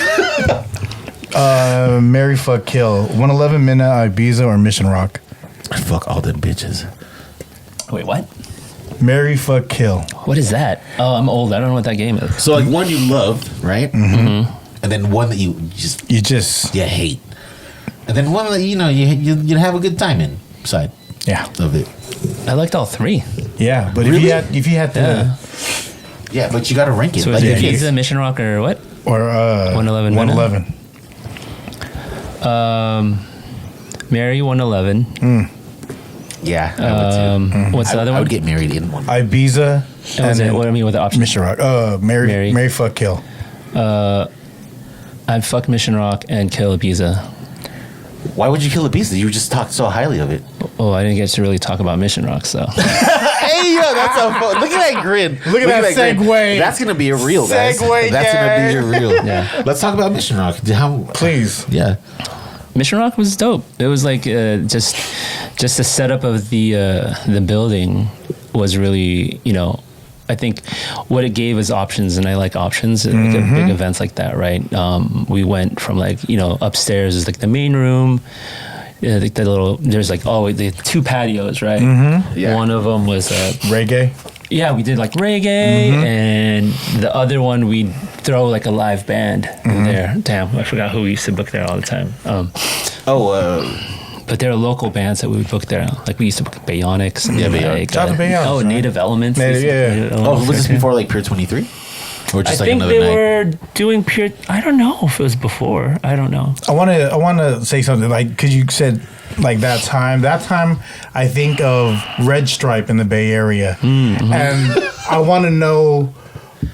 kidding. Marry, fuck, kill. 111 Midnight Ibiza or Mission Rock? Fuck all them bitches. Wait, what? Marry, fuck, kill. What is that? Oh, I'm old. I don't know what that game is. So like one you love, right? Mm-hmm. And then one that you just You hate, and then one that you have a good time inside yeah. of it. I liked all three. Yeah, but Really? if you had to Yeah, but you got to rank it. So like is it if you- Pizza, Mission Rock, or what? or 111 111. Mary 111. yeah, I would too. What's the other I one? would get married in one. Ibiza Oh, is it, then what I mean with the options? Mission Rock. Marry, Marry. fuck, kill. I'd fuck Mission Rock and kill Ibiza. Why would you kill a beast? You just talked so highly of it. Oh, I didn't get to really talk about Mission Rock, so. Hey, yo, that's so fun. Look at that grin. Look at that grin. segue. That's gonna be a reel, guys. Segue, That's gonna be a reel. Yeah. Let's talk about Mission Rock. Please. Yeah. Mission Rock was dope. It was like just the setup of the building was really, I think what it gave us options, and I like options at like big events like that, right? We went from upstairs is like the main room. Like there's like the two patios, right? Yeah. One of them was Reggae. yeah, we did like reggae, and the other one we throw like a live band in there. Damn, I forgot who we used to book there all the time. But there are local bands that we would book there. Like we used to book Bayonics. And like, Shout out to Bayonics, oh, right? Native Elements. Yeah. Oh, was this before like Pier 23? Or just I like think another they night? were doing Pure. I don't know if it was before. I don't know. I want to say something, like, because you said like that time I think of Red Stripe in the Bay Area, and I want to know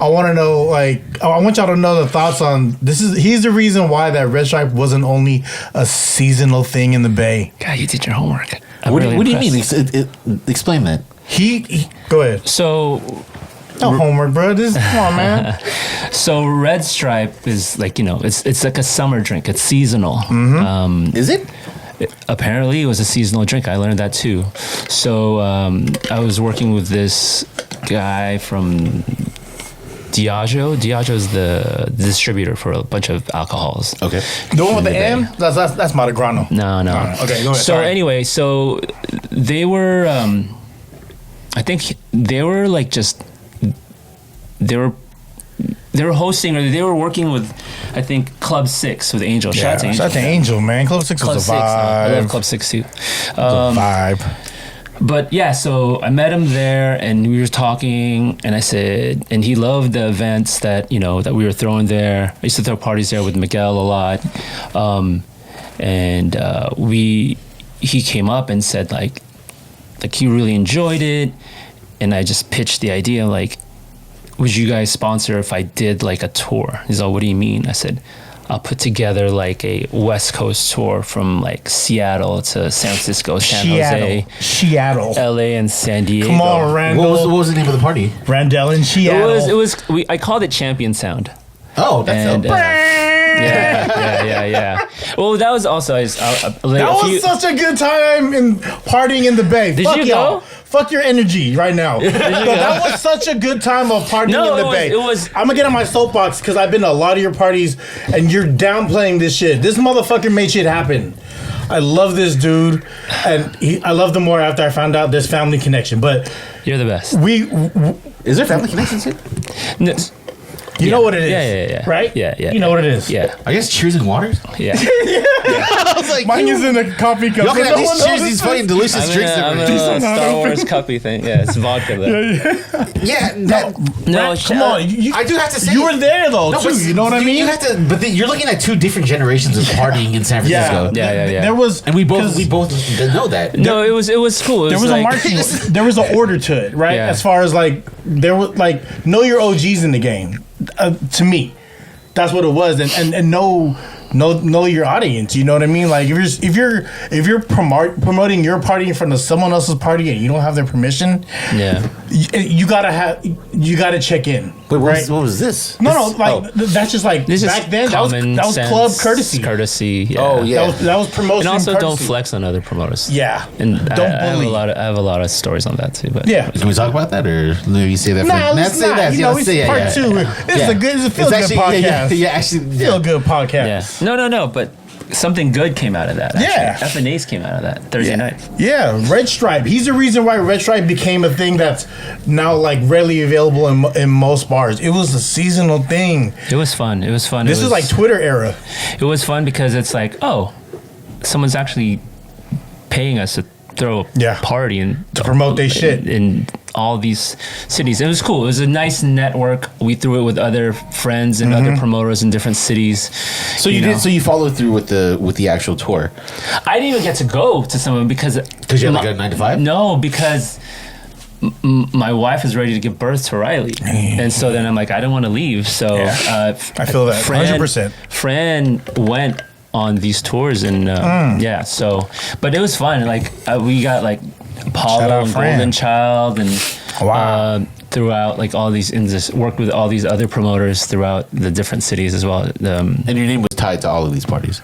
like, I want y'all to know the thoughts on this. He's the reason why that Red Stripe wasn't only a seasonal thing in the Bay. God, you did your homework. I'm What, really what do you mean? impressed. Explain that. He go ahead. So No homework, bro. Come on, man. So Red Stripe is like, it's like a summer drink. It's seasonal. Is it? Apparently, it was a seasonal drink. I learned that too. So I was working with this guy from Diageo. Diageo is the distributor for a bunch of alcohols. Okay. The one with the M? That's Matagrano. No. Okay, go ahead. So Sorry. anyway, so they were, I think they were like just, they were hosting, or they were working with, I think, Club 6 with Angel. Shout out to Angel. Shout out to Angel, man. Club 6 Club was 6. a I vibe. love Club 6 too. A vibe. But yeah, so I met him there and we were talking, and I said, and he loved the events that, that we were throwing there. I used to throw parties there with Miguel a lot. He came up and said like he really enjoyed it. And I just pitched the idea, like, would you guys sponsor if I did like a tour? He's like, what do you mean? I said, I'll put together like a West Coast tour from like Seattle to San Francisco, San Jose, Seattle. LA, and San Diego. Come on, Randall. What was the name of the party? Randall in Seattle. I called it Champion Sound. Oh, that's And, yeah. Well, that was also that was such a good time in partying in the Bay. Did Fuck you y'all. go? Fuck your energy right now. But that was such a good time of partying in the Bay. I'm gonna get on my soapbox because I've been to a lot of your parties and you're downplaying this shit. This motherfucker made shit happen. I love this dude, and I loved him more after I found out there's family connection. But You're the best. Is there family connections here? No, you know what it is, yeah. right? Yeah. You know what it is. Yeah. I guess Cheers and Waters? Yeah. I was like, Mine is in a coffee cup. y'all can at No one least cheers knows these this. fucking delicious drinks. I'm that a Star Wars cuppy thing. Yeah, it's vodka though. No, Come on. I do have to say You were there though, No, too. but You know what I mean? You have to, but you're looking at two different generations of partying in San Francisco. Yeah. There was, And we both know that. No, it was cool. there was like, a marketing. There was an order to it, right? Yeah. As far as like, there was like, know your OGs in the game. To me, that's what it was, and know your audience. You know what I mean? Like if you're promoting your party in front of someone else's party and you don't have their permission, Yeah. you gotta check in. Wait, right? what was this? No, that's just like This is back then. That was common club sense courtesy. Courtesy. Yeah. Oh, yeah. That was promotion. And also, don't courtesy. flex on other promoters. Yeah, And don't I have bully. I have a lot of stories on that too. But Yeah. Can we talk about that, or maybe you say that? Nah, for, let's say not. that. You Yeah, know, let's say it's part yeah. two. This is a good. It's a feel good podcast. Yeah, actually, yeah. Feel good podcast. Yeah. No. But something good came out of that. Actually. Yeah. F&A's came out of that Thursday night. Yeah, Red Stripe. He's the reason why Red Stripe became a thing that's now like readily available in most bars. It was a seasonal thing. It was fun. This is like Twitter era. It was fun because it's like, oh, someone's actually paying us to throw a party and To promote their shit. in all these cities. It was cool. It was a nice network. We threw it with other friends and other promoters in different cities. So you did. So you followed through with the actual tour I didn't even get to go to some of them because you had like a 9 to 5. No, because my wife is ready to give birth to Riley, and so then I'm like, I don't want to leave. So I feel that 100%. Fran went on these tours, and yeah. So, but it was fun. Like we got like Shout Apollo out and Fran. Golden Child, and Wow. throughout like all these worked with all these other promoters throughout the different cities as well. And your name was tied to all of these parties.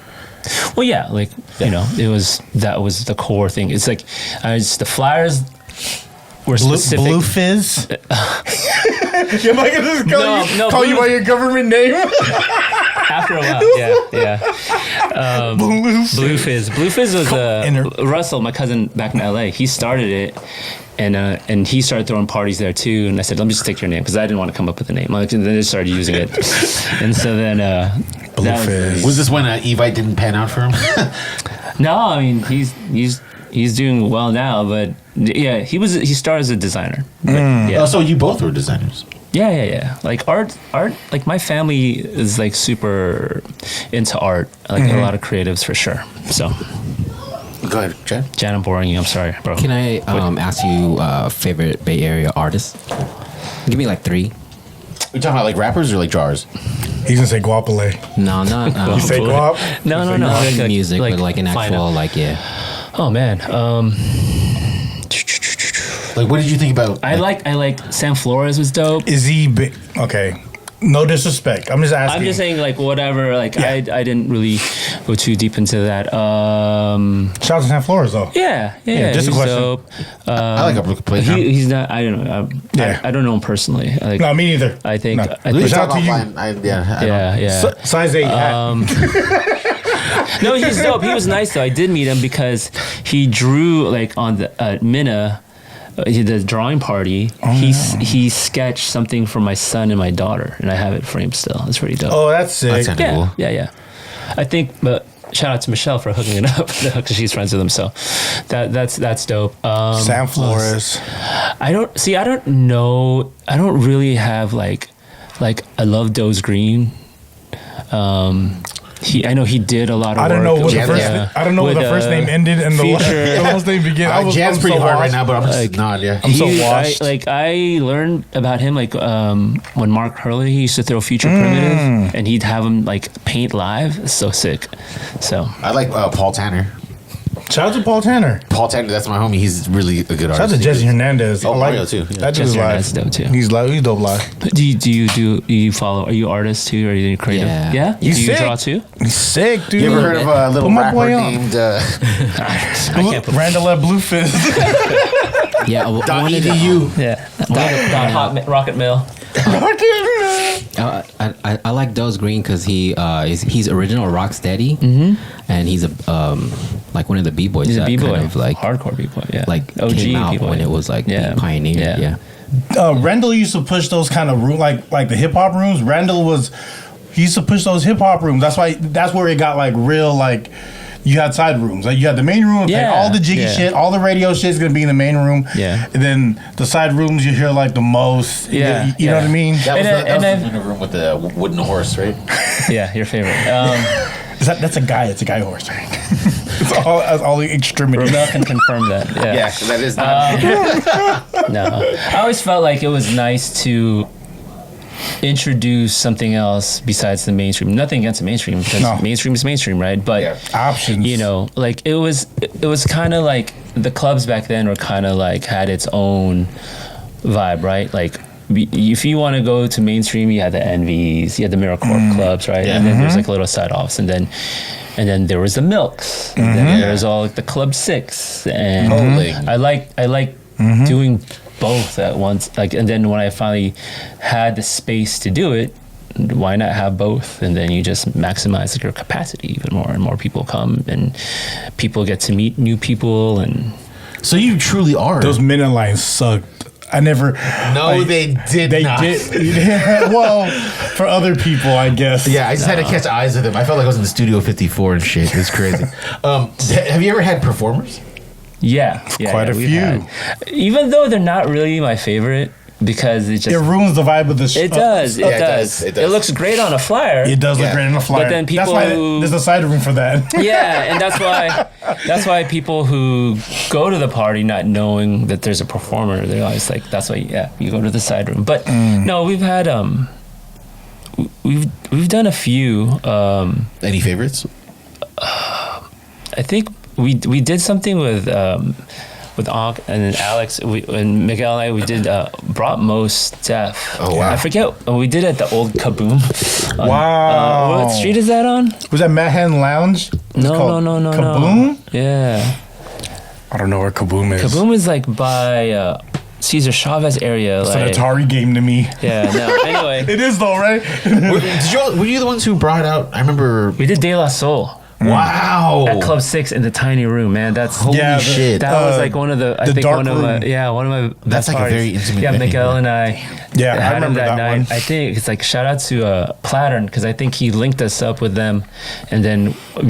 Well, yeah, like that was the core thing. It's like the flyers were specific. Blue Fizz. Am I gonna just call you No, call you Blue- by your government name? After a while, yeah. Blue Fizz. Blue Fizz was Russell, my cousin back in LA. He started it, and he started throwing parties there too. And I said, let me just take your name because I didn't want to come up with a name. And then they started using it, and so then Blue Fizz. Was this when Evite didn't pan out for him? No, I mean he's doing well now, but yeah, he started as a designer. But, yeah. Oh, so you both were designers. Yeah. Like art. Like my family is like super into art. Like a lot of creatives for sure. So. Go ahead, Chad. Jan, I'm boring you. I'm sorry, bro. Can I ask you favorite Bay Area artists? Give me like 3. You talking about like rappers or like jars? He's gonna say Guapole. No, not You say Guap? No. not music, but like an actual like Oh man. Like, what did you think about? I like Sam Flores was dope. Is he big? Okay. No disrespect. I'm just asking. I'm just saying like whatever. Like I didn't really go too deep into that. Shout out to Sam Flores though. Yeah. Just a he's question. dope. I like a play. He's not. I don't know. I don't know him personally. Like, No, me neither. I think. No. I think Shout out to you. yeah. Size 8. No, he's dope. He was nice though. I did meet him because he drew like on the Minna. The drawing party, he sketched something for my son and my daughter, and I have it framed still. It's pretty dope. Oh, that's sick. That's kinda cool. Yeah. I think, but shout out to Michelle for hooking it up because she's friends with him. So that's dope. Sam Flores. I don't know. I don't really have like I love Doze Green. I know he did a lot of work. I don't know what the first. Yeah. I don't know what the first name ended and the last name began. Jan's pretty hard right now, but I'm just not. Yeah, I'm so washed. I learned about him when Mark Hurley he used to throw Future Primitive, and he'd have him like paint live. It's so sick. So I like Paul Tanner. Shout out to Paul Tanner. Paul Tanner, that's my homie. He's really a good artist. Shout out to Jesse Hernandez. Oh, I like Mario too. Yeah. That dude's Jesse live. Hernandez dope too. He's live. He's dope live. Do you follow? Are you artists too? Or are you creative? Yeah. Do He's you sick. draw too? He's sick, dude. You ever heard of a little Put my rapper boy on. named I can't put Randall at Blue Fizz. yeah. .edu? Yeah. Rocket Mail. I like Doze Green because he's original Rocksteady, and he's like one of the b-boys. He's a b-boy, kind of like hardcore b-boy. Yeah, like OG came out b-boy. when it was like being pioneered. Yeah. Randall used to push those kind of rooms, like the hip hop rooms. He used to push those hip hop rooms. That's where it got like real like. You had side rooms. Like you had the main room, like all the jiggy shit, all the radio shit is gonna be in the main room. Yeah. And then the side rooms you hear like the most. Yeah. You know what I mean? That was in the room with the wooden horse, right? Yeah, your favorite. That's a guy. It's a guy horse. Right? That's all the extremities. Romel can confirm that. Yeah. That is not. No, I always felt like it was nice to introduce something else besides the mainstream. Nothing against the mainstream because mainstream is mainstream, right? But options. You know, like it was kind of like the clubs back then were kind of like had its own vibe, right? Like if you want to go to mainstream, you had the Envies, you had the Miracle clubs, right? And then there's like little side offs, and then there was the Milks, and then there's all like the Club 6, and I like doing both at once, like, and then when I finally had the space to do it, why not have both? And then you just maximize like, your capacity even more, and more people come, and people get to meet new people, and So you truly are. Those minute lines sucked. I never. No, they did not. Yeah, well, for other people, I guess. Yeah, I just had to catch eyes with them. I felt like I was in the Studio 54 and shit. It's crazy. Have you ever had performers? Yeah, quite a we've few. had. Even though they're not really my favorite, because it ruins the vibe of the show. It does. It does. It looks great on a flyer. It does look great on a flyer. But then people, that's why there's a side room for that. Yeah, and that's why people who go to the party not knowing that there's a performer, they're always like, that's why you go to the side room. But no, we've had we've done a few. Any favorites? I think we did something with Onk and Alex and Miguel and I. We did brought Most Def. Oh wow! I forget. We did it at the old Kaboom. Wow! What street is that on? Was that Manhattan Lounge? No. Kaboom? Yeah. I don't know where Kaboom is. Kaboom is like by Cesar Chavez area. It's like, an Atari game to me. Yeah, no. Anyway, It is though, right? Were you the ones who brought out? I remember. we did De La Soul Wow. at Club 6 in the tiny room, man. That's Holy Yeah, the- shit. that was like one of the. I the think dark one of my room. one of my That's best like a parties. very intimate Yeah, venue, Miguel yeah. and I. Yeah, I had him remember that night. one. I think it's like shout out to Plattern because I think he linked us up with them, and then I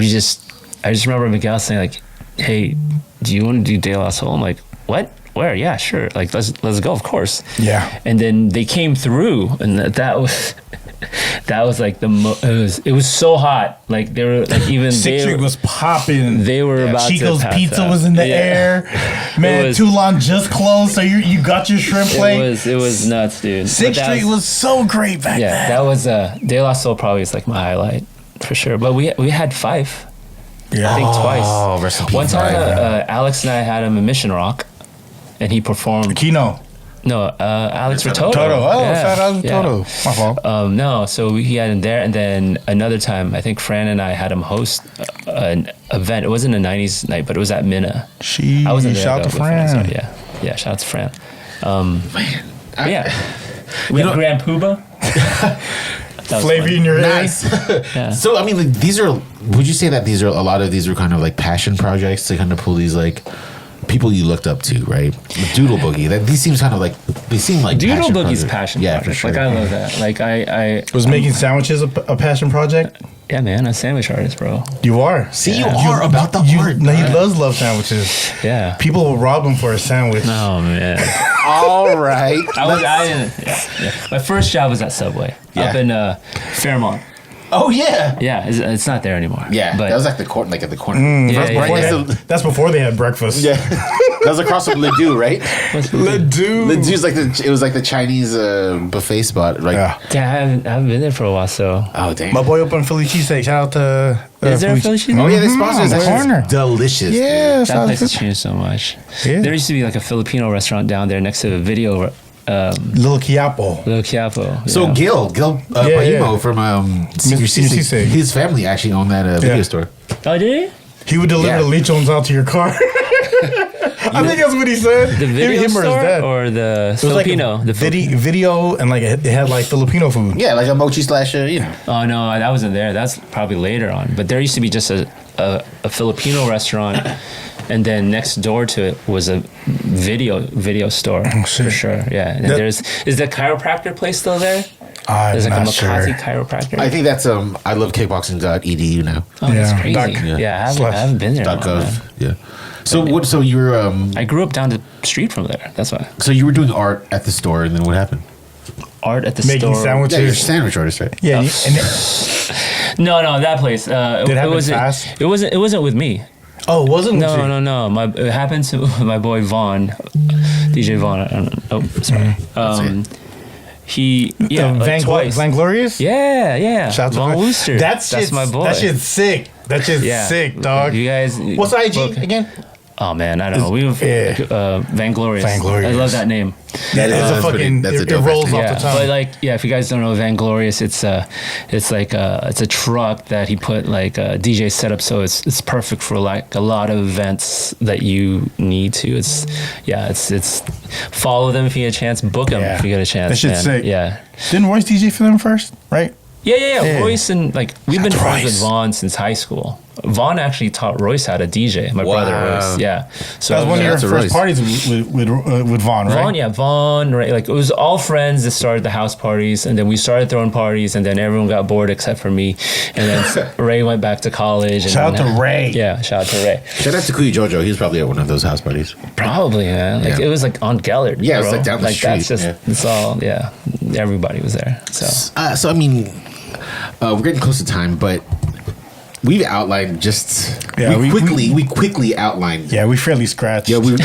just remember Miguel saying like, "Hey, do you want to do De La Soul?" I'm like, "What? Where? Yeah, sure. Like let's go, of course." Yeah. And then they came through, and that was. That was like it was so hot. Like they were like even Sixth Street was popping. they were about Chico's to pass Pizza out. was in the Yeah. air. Man, was- Toulon just closed, so you got your shrimp plate. It was nuts, dude. But Sixth that Street was so great back yeah, then. that was De La Soul probably is like my highlight for sure. But we had Fife, I think twice. Oh, rest in peace. One time, Fife. Alex and I had him in Mission Rock, and he performed. Kino. No, Alex Rototo. Toto. Oh, Yeah, shout out to yeah. Toto. My fault. No, so he had him there, and then another time, I think Fran and I had him host an event. It wasn't a '90s night, but it was at Minna. I wasn't there. Shout out though, to with Fran, Fran. so yeah, shout out to Fran. Yeah, we had Grand Puba. That was Flavor fun. in your head. Nice. Yeah. So I mean, like, these are. Would you say that these are a lot of these are kind of like passion projects to kind of pull these like people you looked up to, right? Doodle Boogie. These seems kind of like they seem like Doodle passion Boogie's projects. passion Yeah, project. for sure. Like I love that. Like I Was making sandwiches a passion project? yeah, man, a sandwich artist, bro. You are. See, you are about the art. No, he does love sandwiches. Yeah. People will rob him for a sandwich. Oh man. All right. Yeah. My first job was at Subway up in Fairmont. Oh yeah. Yeah, it's not there anymore. Yeah, but that was like the corner, like at the corner. yeah, Right yeah, next yeah. to- That's before they had breakfast. yeah. That was across from Ledoux, right? Ledoux. Ledoux's like it was like the Chinese buffet spot, right? Yeah. Yeah, I haven't been there for a while, so. Oh damn. My boy opened Philly cheesesteak. Shout out to. Is there a Philly cheesesteak? Oh yeah, they sponsor us. the That's corner. delicious. Yeah, That shout out place to has changed so much. Yeah. There used to be like a Filipino restaurant down there next to a video, Little Quiapo. Little Quiapo. So yeah. Gil Bahimo from Senior Seasick. his family actually owned that video Yeah. store. Oh, did he? He would deliver Yeah. the lechons out to your car. I think that's what he said. The video Him or his store dad. or the It was like Filipino? a The video and like it had like Filipino food. Yeah, like a mochi slash, Oh no, that wasn't there. That's probably later on. But there used to be just a Filipino restaurant, and then next door to it was a video store shit. for sure. Yeah, and is the chiropractor place still there? I'm There's like a not Makati sure. chiropractor. I think that's I love kickboxing.edu now. Oh, that's Yeah, crazy. doc- yeah, Slash- I haven't been there. in a .gov. while, man. Yeah. So what? So you were I grew up down the street from there. That's why. so you were doing art at the store, and then what happened? Art at the Making store. sandwiches. Yeah, you're a sandwich artist, right? Yeah, No, that place. Did it happen wasn't. fast? It wasn't with me. oh, it wasn't with you? No. It happened to my boy Vaughn, DJ Vaughn. I don't know. Oh, sorry. He like twice. Vanglorious? Yeah. Shout out to Vaughn Van- Wooster. That's my boy. That shit's sick. That shit's sick, dog. You guys. What's IG book- again? Oh man, I don't know. We were Vanglorious. Vanglorious. I love that name. That is a that's fucking. that's a It dope rolls ass name. off Yeah, the tongue. but like, if you guys don't know Vanglorious, it's a truck that he put like a DJ setup, so it's perfect for like a lot of events that you need to. It's follow them if you get a chance, book them if you get a chance. That shit's man. sick. Yeah. Didn't Royce DJ for them first? Right? Yeah. Royce and like we've been Shout out to friends with Royce. Vaughn since high school. Vaughn actually taught Royce how to DJ. My brother Royce. Yeah. So That was one of your Shout out to first Royce. parties with Vaughn, right? Vaughn, right? Like it was all friends that started the house parties, and then we started throwing parties, and then everyone got bored except for me, and then Ray went back to college. And Shout out then- to Ray. Yeah, shout out to Ray. Shout out to Kuya Jojo. He was probably at one of those house parties. Probably, man. Like Yeah. it was like on Gellert. Yeah, it was bro. like down the That's street. just Yeah. it's all. Yeah, everybody was there. So So I mean, we're getting close to time, but we've outlined just we quickly outlined. Yeah, we fairly scratched. Yeah, we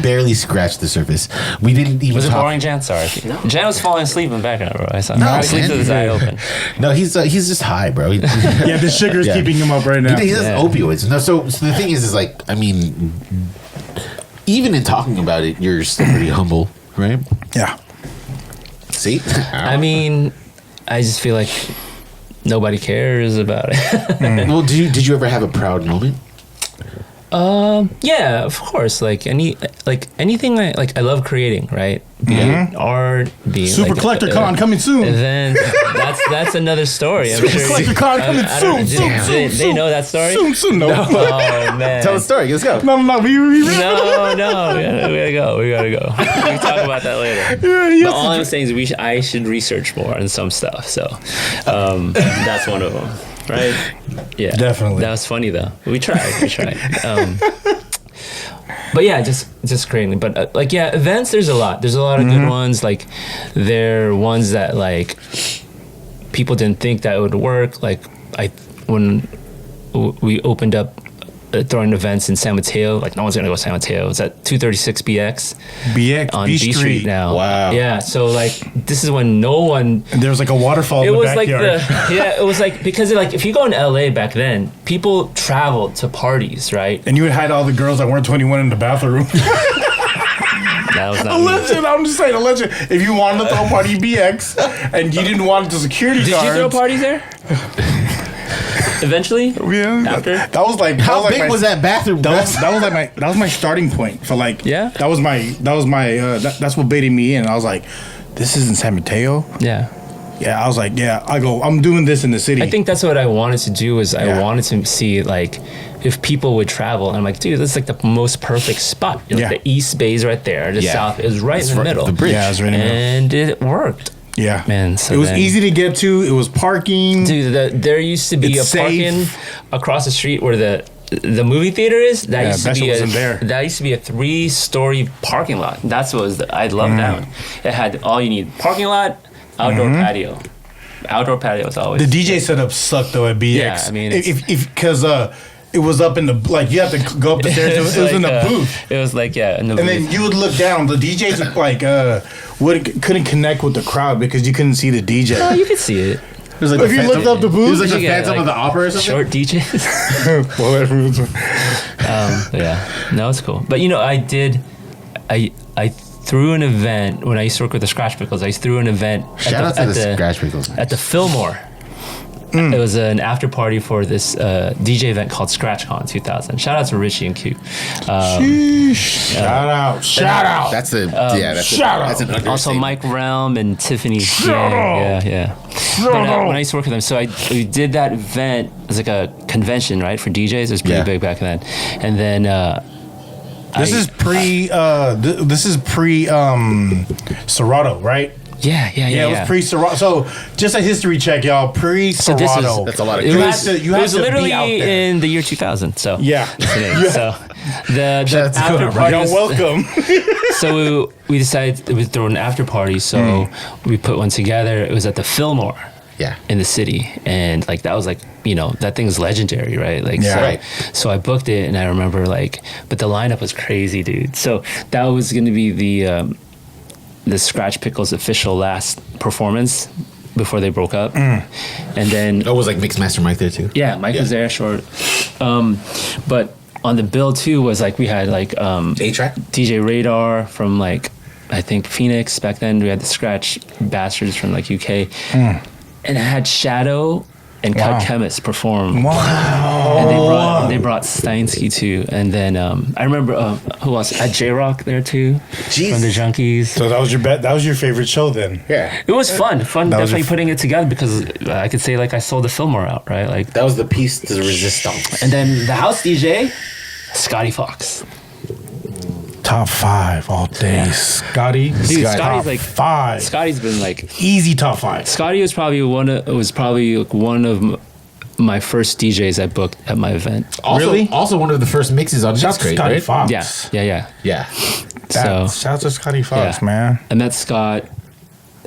barely scratched the surface. We didn't even was it talk. boring, Jan? Sorry, Jan was falling asleep in the background, bro. I saw him No, sleep man. with his eye open. No, he's just high, bro. Yeah, the sugar's Yeah. keeping him up right now. He has Yeah. opioids. No, so the thing is like, I mean, even in talking about it, you're still pretty humble, right? Yeah. See, I mean, I just feel like nobody cares about it. well, did you ever have a proud moment? Yeah, of course. Like anything I love creating, right? Be it art, be Super like, Collector Con coming soon. And then that's another story. I'm Super Collector Con coming soon. They know that story. Soon. No. Oh man. Tell the story. Let's go. No. No, we gotta go. We can talk about that later. But all I'm saying is I should research more on some stuff. So that's one of them, right? Yeah, Definitely. That was funny though. We tried. But yeah, just creating. But events. There's a lot. There's a lot of good ones. Like there are ones that like people didn't think that it would work. Like when we opened up throwing events in San Mateo, like no one's gonna go to San Mateo. It's at 236 BX on B Street now. Wow. Yeah. So like this is when no one. And there was like a waterfall in the backyard. It was like because like if you go in LA back then, people traveled to parties, right? And you would hide all the girls that weren't 21 in the bathroom. That was not Alleged. I'm just saying, alleged. If you wanted to throw a party BX and you didn't want the security Did guards. you throw parties there? Eventually? Yeah. After? That was like How big was that bathroom? That was my starting point for like. Yeah? That's what baited me in. I was like, this isn't San Mateo. Yeah. Yeah, I was like, I'm doing this in the city. I think that's what I wanted to do is I wanted to see like if people would travel. And I'm like, dude, this is like the most perfect spot. You know, the East Bay is right there. The South is right in the middle. The bridge. Yeah, it's right in the middle. And it worked. Yeah, Man, so it was then- easy to get to. It was parking. Dude, there used to be It's a parking across the street where the movie theater is. That used to that be shit wasn't there. That used to be a 3-story parking lot. That's what I loved that one. It had all you need: parking lot, outdoor patio. Outdoor patio was always The DJ setup sucked though at BX. Yeah, I mean, if because it was up in the like you have to go up the stairs. It was in the booth. It was like in the And booth. then you would look down. The DJs like couldn't connect with the crowd because you couldn't see the DJ. Oh, you could see it. It was like If you looked up the It booth, was like You the get, Phantom like, of the Opera or something. Short DJs. Yeah, no, it's cool. But I threw an event when I used to work with the Scratch Pickles. I threw an event. Shout out to the Scratch Pickles. At the Fillmore. It was an after party for this DJ event called ScratchCon 2000. Shout out to Richie and Q. Shout out. That's an understatement. Also Mike Realm and Tiffany. Yeah. But when I used to work with them, so we did that event. It was like a convention, right, for DJs. It was pretty big back then. And then This is pre Serato, right? Yeah. It was pre Serato. So just a history check, y'all. Pre Serato. That's a lot of It good. was, you it had was to be literally out there. in the year 2000. So Yeah. So the Shout out to after party. You're welcome. So we decided we would throw an after party. So we put one together. It was at the Fillmore. Yeah. In the city, and like that was like that thing's legendary, right? Like Yeah. so, Right. so I booked it, and I remember but the lineup was crazy, dude. So that was going to be the Scratch Pickles official last performance before they broke up, and then Oh, it was like Mixed Master Mike there too. yeah, Mike was there short, but on the bill too was like we had like A-Track? DJ Radar from like I think Phoenix back then. We had the Scratch Bastards from like UK. And I had Shadow and Cut Chemist perform. Wow. And they brought Steinsky too. And then I remember who else? I had J-Rock there too. Jeez. From the Junkies. So that was your favorite show then? Yeah. It was fun That was definitely your putting it together because I could say like I sold the Fillmore out, right? Like, That was the piece de resistance. and then the house DJ, Scotty Fox. Top 5 all day. Scotty. Dude, top Scotty's like 5. Scotty's been like Easy top 5. Scotty was probably one of my first DJs I booked at my event. Also, Really? Also one of the first mixes on Shout out to Discrete, Scotty right? Fox. Yeah. Yeah. So Shout out to Scotty Fox, yeah. man. I met Scott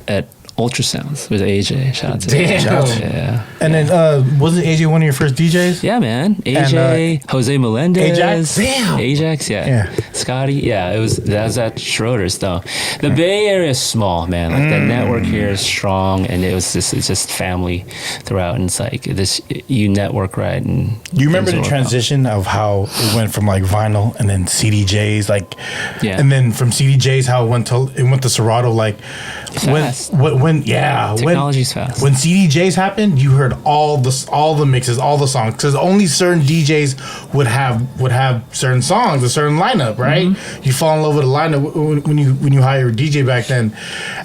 at Ultrasounds with AJ. Shout out to Damn. AJ. Yeah. And then wasn't AJ one of your first DJs? Yeah, man. AJ, Jose Melendez. Ajax? Damn. Ajax, yeah. Yeah. Scotty, yeah. That was at Schroeder's though. The Bay Area is small, man. Like the network here is strong, and it's just family throughout. And it's like you network right. And Do you remember things the work out. transition of how it went from like vinyl and then CDJs, like, Yeah. and then from CDJs how it went to Serato, like, Fast. when Technology's fast. When CDJs happened, you heard all the mixes, all the songs, because only certain DJs would have certain songs, a certain lineup, right? Mm-hmm. You fall in love with a lineup when you hire a DJ back then,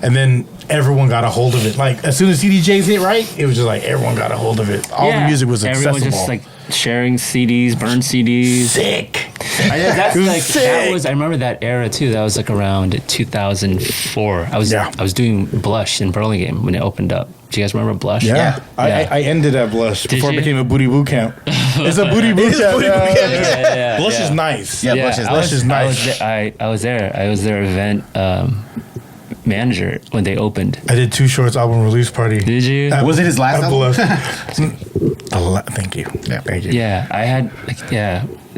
and then everyone got a hold of it. Like as soon as CDJs hit right, it was just like everyone got a hold of it. All the music was accessible. Everyone just like sharing CDs, burned CDs. Sick. That was I remember that era too. That was like around 2004. I was doing Blush in Burlingame when it opened up. Do you guys remember Blush? Yeah. I ended at Blush before it became a booty boot camp. It's a booty boot camp. Yeah. Blush is nice. Yeah, Blush is nice. I was there. I was their event manager when they opened. I did Too Short's album release party. Did you? Was it his last album? Thank you. Yeah, thank you. Yeah, I had.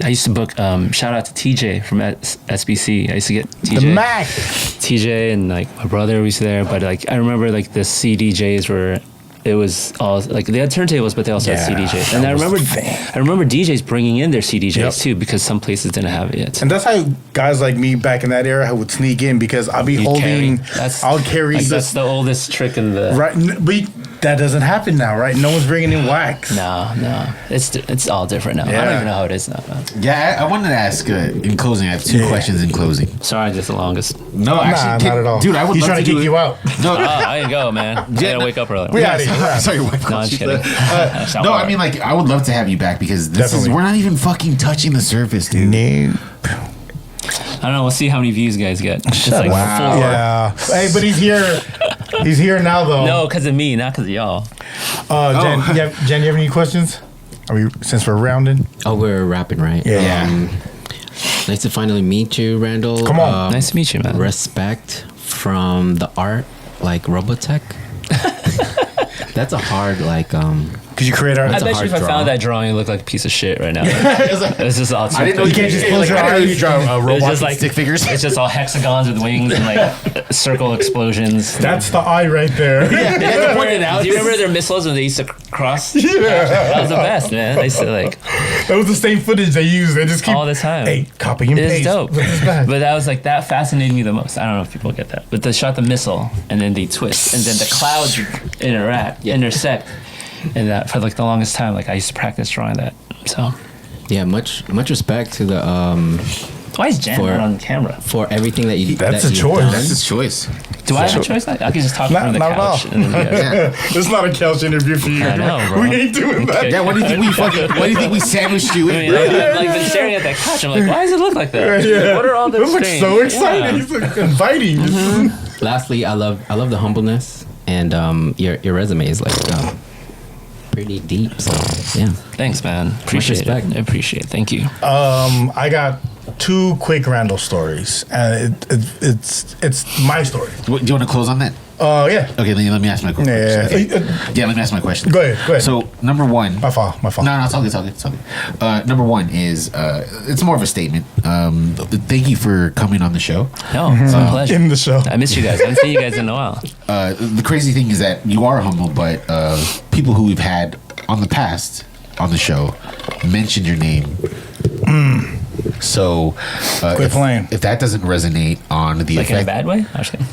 I used to book. Shout out to TJ from SBC. I used to get TJ. The Mac. TJ and like my brother was there, but like I remember like the CDJs were. It was all like they had turntables, but they also had CDJs. And I remember DJs bringing in their CDJs too, because some places didn't have it yet. And that's how guys like me back in that era would sneak in, because I'll be holding. I'll carry. Like, that's the oldest trick in the. Right, but that doesn't happen now, right? No one's bringing in wax. No, it's all different now. Yeah. I don't even know how it is now. Yeah, I wanted to ask in closing. I have two questions in closing. Sorry, just the longest. No, actually, not at all. Dude, I would He's love trying to kick you out. No, I can go, man. I gotta wake up early. We out of here. Sorry, your wife No, I'm called you kidding. that. No, I mean, like, I would love to have you back, because we're not even fucking touching the surface, dude. Nope. I don't know. We'll see how many views you guys get. It's like 4. Yeah. Hey, but he's here. He's here now, though. No, because of me, not because of y'all. Jen, you have any questions? Since we're rounding? Oh, we're rapping, right? Yeah. Nice to finally meet you, Randall. Come on. Nice to meet you, man. Respect from the art, like Robotech. That's a hard, like, Because you create art. I bet you if I draw. found that drawing, it looked like a piece of shit right now. It's just all. I didn't know you can't just close your eyes. You draw It's just like stick figures. It's just all hexagons with wings and like circle explosions. That's the eye right there. Yeah, point it out. Do you remember their missiles when they used to cross? Yeah. That was the best, man. They used to like That was the same footage they used. They just keep all the time. Hey, copy and It paste. is dope. Look at this back. But that was like that fascinated me the most. I don't know if people get that. But they shot the missile and then they twist and then the clouds intersect. And that for like the longest time, like I used to practice drawing that. So yeah, much respect to the why is Jan not on camera? for everything that you. That's that a you've choice. done. That's his choice. Do I have a choice? I can just talk Not- from the not at couch. all. And then you guys, It's not a couch interview for you. I know, bro. We ain't doing that. Okay. Yeah, what do you think we sandwiched you I in? mean, I've like been staring at that couch. I'm like, why does it look like that? Yeah. What are all It those looks things? so exciting. Yeah. He's like inviting. Lastly, I love the humbleness, and your resume is like pretty deep. So yeah, Thanks, man. Appreciate respect. it. I appreciate it. Thank you. I got 2 quick Randall stories, and it's my story. Do you want to close on that? Yeah. Okay, let me ask my question. Yeah. Yeah, let me ask my question. Go ahead. So, number one. My fault. No, it's all good. Number one is, it's more of a statement. Thank you for coming on the show. No, it's my pleasure. In the show. I miss you guys. I haven't seen you guys in a while. The crazy thing is that you are humble, but people who we've had on the past on the show mentioned your name. So, Quit playing. if that doesn't resonate on the Like in a effect, bad way? Actually.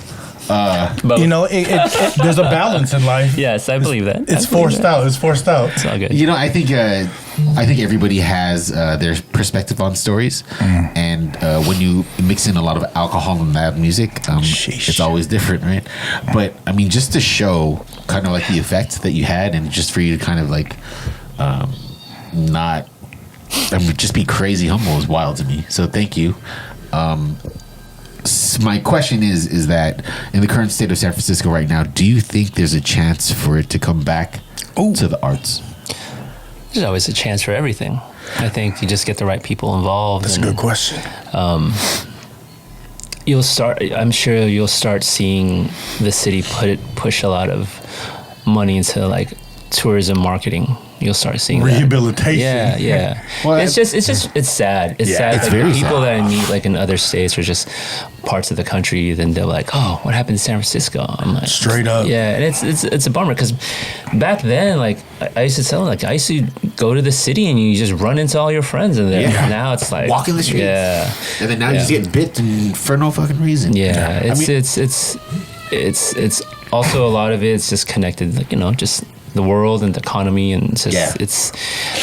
But You know, there's a balance in life. yes, I believe that. It's forced out. It's forced out. It's all good. you know, I think everybody has their perspective on stories, and when you mix in a lot of alcohol and loud music, it's always different, right? But I mean, just to show kind of like the effect that you had, and just for you to kind of like not, I mean, just be crazy humble is wild to me. So thank you. My question is that in the current state of San Francisco right now, do you think there's a chance for it to come back to the arts? There's always a chance for everything. I think you just get the right people involved. That's a good question. I'm sure you'll start seeing the city push a lot of money into like tourism marketing. You'll start seeing Rehabilitation. That. Yeah. Well, it's sad. It's sad. it's Like, very people sad. that I meet like in other states or just parts of the country, then they're like, "Oh, what happened in San Francisco?" I'm like, Straight up. Yeah, and it's a bummer because back then, like I used to tell them, like I used to go to the city and you just run into all your friends in there. Yeah. Now it's like Walking the streets. Yeah. And then now you just get bit for no fucking reason. Yeah, I mean, it's also a lot of it's just connected, like, just the world and the economy, and it's just,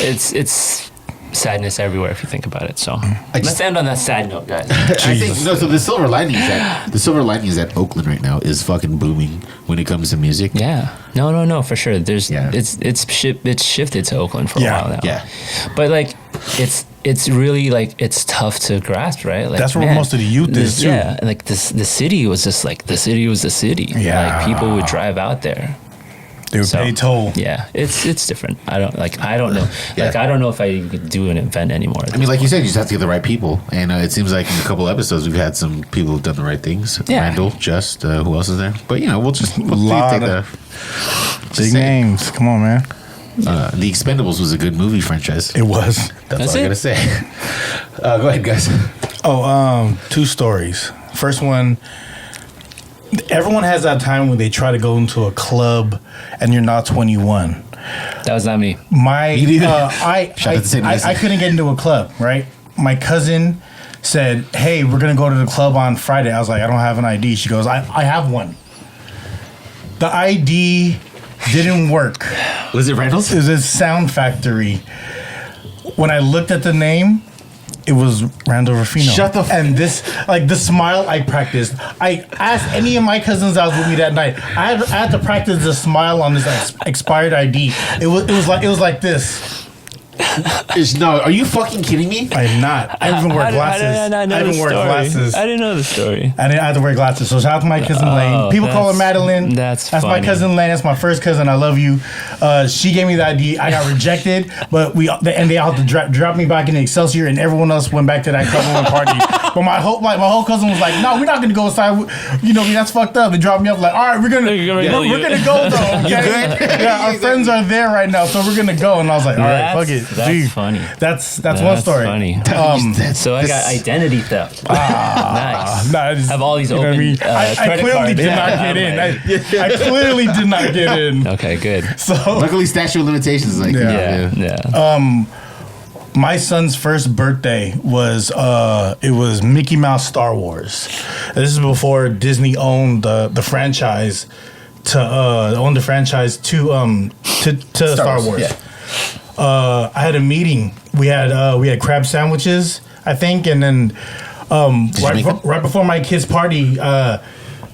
it's sadness everywhere if you think about it. So let's end on that sad note, guys. I think so. The silver lining is that Oakland right now is fucking booming when it comes to music. Yeah, no, for sure. It's shifted to Oakland for a while now. Yeah, but like it's really like it's tough to grasp, right? Like, that's where most of the youth is too. Yeah, like the city was just like the city was the city. Yeah, like people would drive out there. They would pay toll. Yeah, it's different. I don't know. Yeah. Like I don't know if I could do an event anymore. I mean, like you said, you just have to get the right people, and it seems like in a couple episodes we've had some people who've done the right things. Yeah. Randall, Just, who else is there? But we'll take the big names. Come on, man. The Expendables was a good movie franchise. It was. That's all I gotta say. Go ahead, guys. Two stories. First one. Everyone has that time when they try to go into a club and you're not 21. That was not me. I couldn't get into a club, right? My cousin said, hey, we're going to go to the club on Friday. I was like, I don't have an ID. She goes, I have one. The ID didn't work. Was it Randall's? It was a Sound Factory. When I looked at the name, it was Randall Rufino. Shut the And this, like the smile I practiced. I asked any of my cousins that was with me that night. I had to practice the smile on this expired ID. It was like this. No, are you fucking kidding me? I'm not. I even wear glasses. I didn't know the story. I had to wear glasses. So shout out to my cousin Lane. People call her Madeline. That's my funny. cousin Lane. That's my first cousin. I love you. She gave me the ID. I got rejected, but they all had to drop me back in Excelsior, and everyone else went back to that club and party. But my whole cousin was like, "No, we're not gonna go inside. That's fucked up." They dropped me up like, "All right, we're gonna go though." Okay? Yeah, our friends are there right now, so we're gonna go. And I was like, "All right, fuck it." That's funny. That's one story. Funny. So I got identity theft. Nice. I have all these open I credit clearly cards. did not get in. I clearly did not get in. Okay, good. So Luckily, statute of limitations is like Yeah. my son's first birthday was it was Mickey Mouse Star Wars. This is before Disney owned the franchise to Star Wars. Yeah. I had a meeting. We had crab sandwiches, I think, and then right before my kid's party,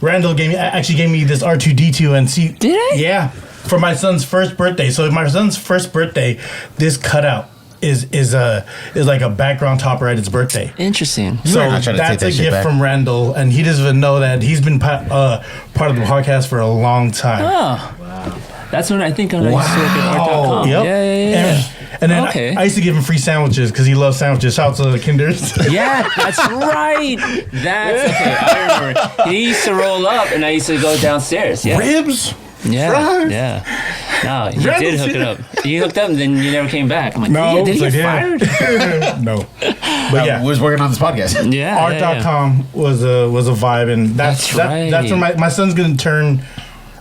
Randall actually gave me this R2D2 and C. Did I? Yeah, for my son's first birthday. So my son's first birthday, this cutout is like a background topper at his birthday. Interesting. So not trying to that's take a that gift shit back. from Randall, and he doesn't even know that he's been part of the podcast for a long time. Oh, wow. That's when I think I used to work at art.com. Yep. Yeah. And then Okay. I used to give him free sandwiches because he loves sandwiches. Shout out to the Kinders. Yeah, that's right. That's okay. I remember. He used to roll up, and I used to go downstairs. Yeah. Ribs. Yeah. fries. Yeah. No, you Randall did hook it up. You hooked up, and then you never came back. I'm like, No, did he it's get like, fired? No. But yeah. was working on this podcast. Yeah. Art.com was a vibe, and that's right. That's where my son's gonna turn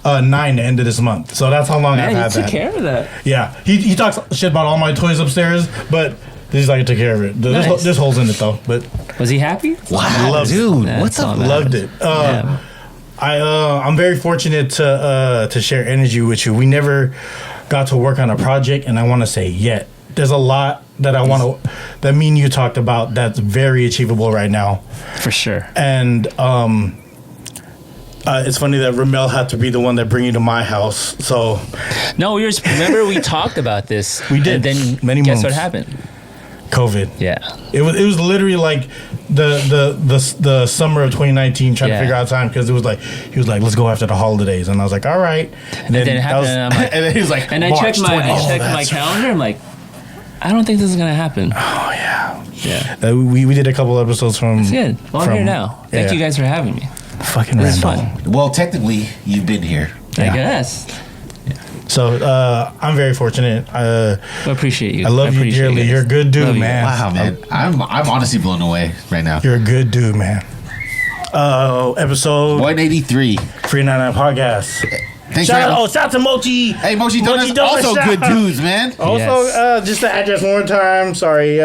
9 the end of this month. So that's how long Man, I've you had took that. care of that. Yeah, he talks shit about all my toys upstairs, but he's like, I took care of it. Nice. There's holes in it though, but Was he happy? Wow, Loved it. dude, That's what's all up? that loved matters. it. Yeah. I'm very fortunate to share energy with you. We never got to work on a project, and I want to say yet. There's a lot that that me and you talked about that's very achievable right now. For sure. And it's funny that Rommel had to be the one that bring you to my house. So No, remember we talked about this. We did. And then Many guess months. what happened? COVID. Yeah. It was literally like the summer of 2019 trying to Yeah. figure out time because he was like, let's go after the holidays, and I was like, all right. And then it happened, and I'm like, and then he was like, and I March checked my 20. my calendar. I'm like, I don't think this is gonna happen. Oh yeah. Yeah. We did a couple episodes from. It's good. Well, I'm here now. Thank yeah. you guys for having me. Fucking This is Randall. fun. Well, technically, you've been here. I Yeah. guess. So I'm very fortunate. I appreciate you. I love you appreciate dearly. guys. You're a good dude, Love you man. guys. Wow, man, I'm honestly blown away right now. You're a good dude, man. Episode 183. FREE99 podcast. Thanks, Shout Randall. out to Mochi. Hey, Mochi Donuts, Donuts, also shout good out. dudes, man. Also, Yes. just the address one more time. Sorry.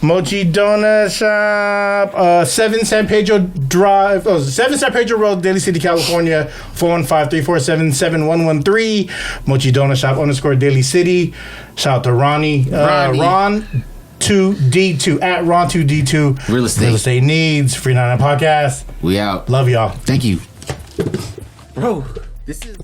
Mochi Donut Shop, 7 San Pedro Drive, 7 San Pedro Road, Daly City, California, 415-347-7113. Mochi Donut Shop _ Daly City. Shout out to Ronnie. Ron 2D2 at Ron 2D2. Real estate. Real estate needs. FREE99 podcast. We out. Love y'all. Thank you. Bro, this is...